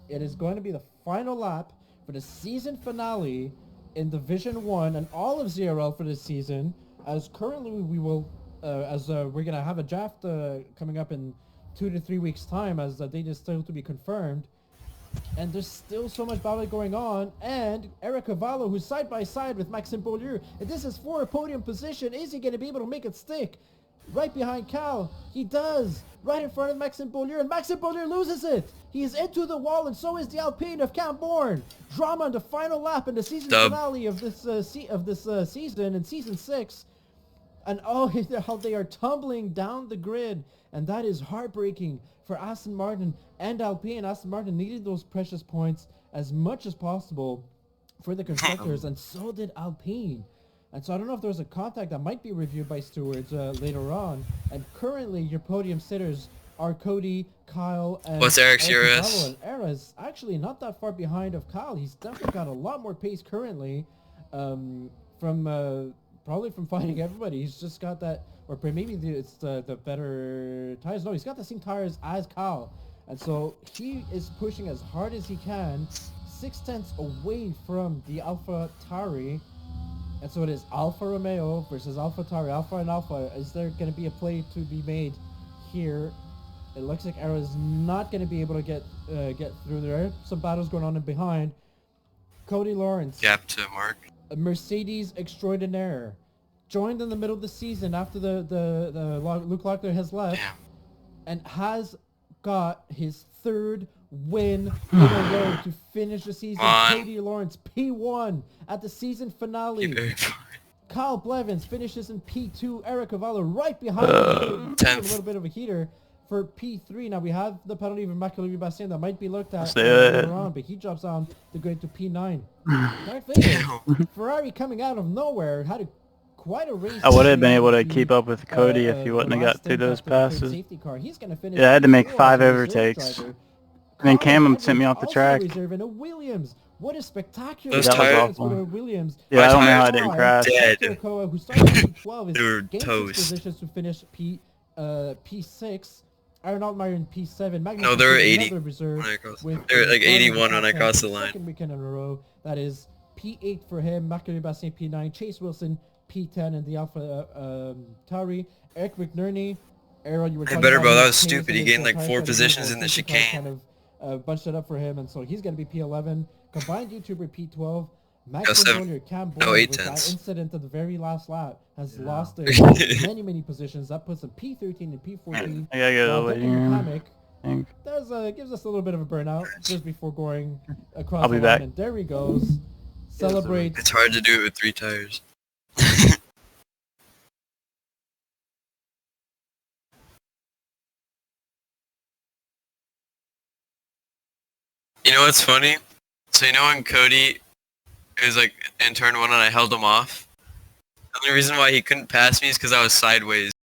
It is going to be the final lap for the season finale in Division 1 and all of ZRL for this season, as currently we will, we're going to have a draft coming up in 2 to 3 weeks' time, as the date is still to be confirmed. And there's still so much battle going on, and Eric Cavallo, who's side by side with Maxime Beaulieu, and this is for a podium position. Is he going to be able to make it stick? Right behind Cal, he does. Right in front of Maxime Beaulieu, and Maxime Beaulieu loses it. He is into the wall, and so is the Alpine of Cam Bourne. Drama on the final lap in the season finale of this season, in Season 6. And oh, how they are tumbling down the grid, and that is heartbreaking for Aston Martin and Alpine. Aston Martin needed those precious points as much as possible for the constructors, and so did Alpine. And so I don't know if there's a contact that might be reviewed by stewards later on. And currently your podium sitters are Cody, Kyle, and what's Eric's ERS? And Eric's actually not that far behind of Kyle. He's definitely got a lot more pace currently from probably from fighting everybody. He's just got that, or maybe it's the better tires. No, he's got the same tires as Kyle. And so he is pushing as hard as he can, 0.6 away from the Alpha Tauri. And so it is Alfa Romeo versus Alpha Tauri. Alpha and Alpha. Is there going to be a play to be made here? It looks like Arrow is not going to be able to get through there. Some battles going on in behind. Cody Lawrence. Gap to Mark. A Mercedes extraordinaire. Joined in the middle of the season after the Luke Locklear has left. Damn. And has got his third win in a row to finish the season. Cody Lawrence, P1 at the season finale. Kyle Blevins finishes in P2. Eric Cavallo right behind him. A little bit of a heater for P3. Now we have the penalty of Macalou Bastien that might be looked at Let's do it. later on, but he drops down to go to P9. Darth Vader, Ferrari coming out of nowhere, had quite a race. I would have been able to the, keep up with Cody if he wouldn't have got through those passes. Safety car. He's gonna finish Yeah, I had to make P4 5 as a reserve overtakes. driver. And then Colin Cam sent me Edwards off the also track. reserve in a Williams. What a spectacular Those That was tires- awful. for Williams. Yeah, I don't know how I tires didn't were crash. dead. Hector Koa, who started P12, is They were gained 6 toast. positions to finish P6. Aaron Altmaier in P7. Magnus No, they were Piquet, 80 another reserve when I crossed. with They were like 81 when I top crossed 10 the line. Second weekend in a row. That is P8 for him. Macalou Bastien P9. Chase Wilson P10 in the Alpha Tauri. Eric McNerney. Aaron, you were Hey, talking better, about bro, that his was pace stupid. He against gained the like tire 4 shed positions removal. in the Safety cars chicane. Kind of bunched it up for him, and so he's going to be P11. Combined YouTuber P12. Max No, seven- Antonio, Cam no, Boyd, 8 with that tenths. incident at the very last lap, has Yeah. lost many positions. That puts him P13 and P14. I gotta go While over Duncan here. McCormick I think. gives us a little bit of a burnout just before going across I'll the be line. back. And there he goes. Celebrate. It's hard to do it with 3 tires. You know what's funny? So you know when Cody was like in turn 1 and I held him off? The only reason why he couldn't pass me is because I was sideways.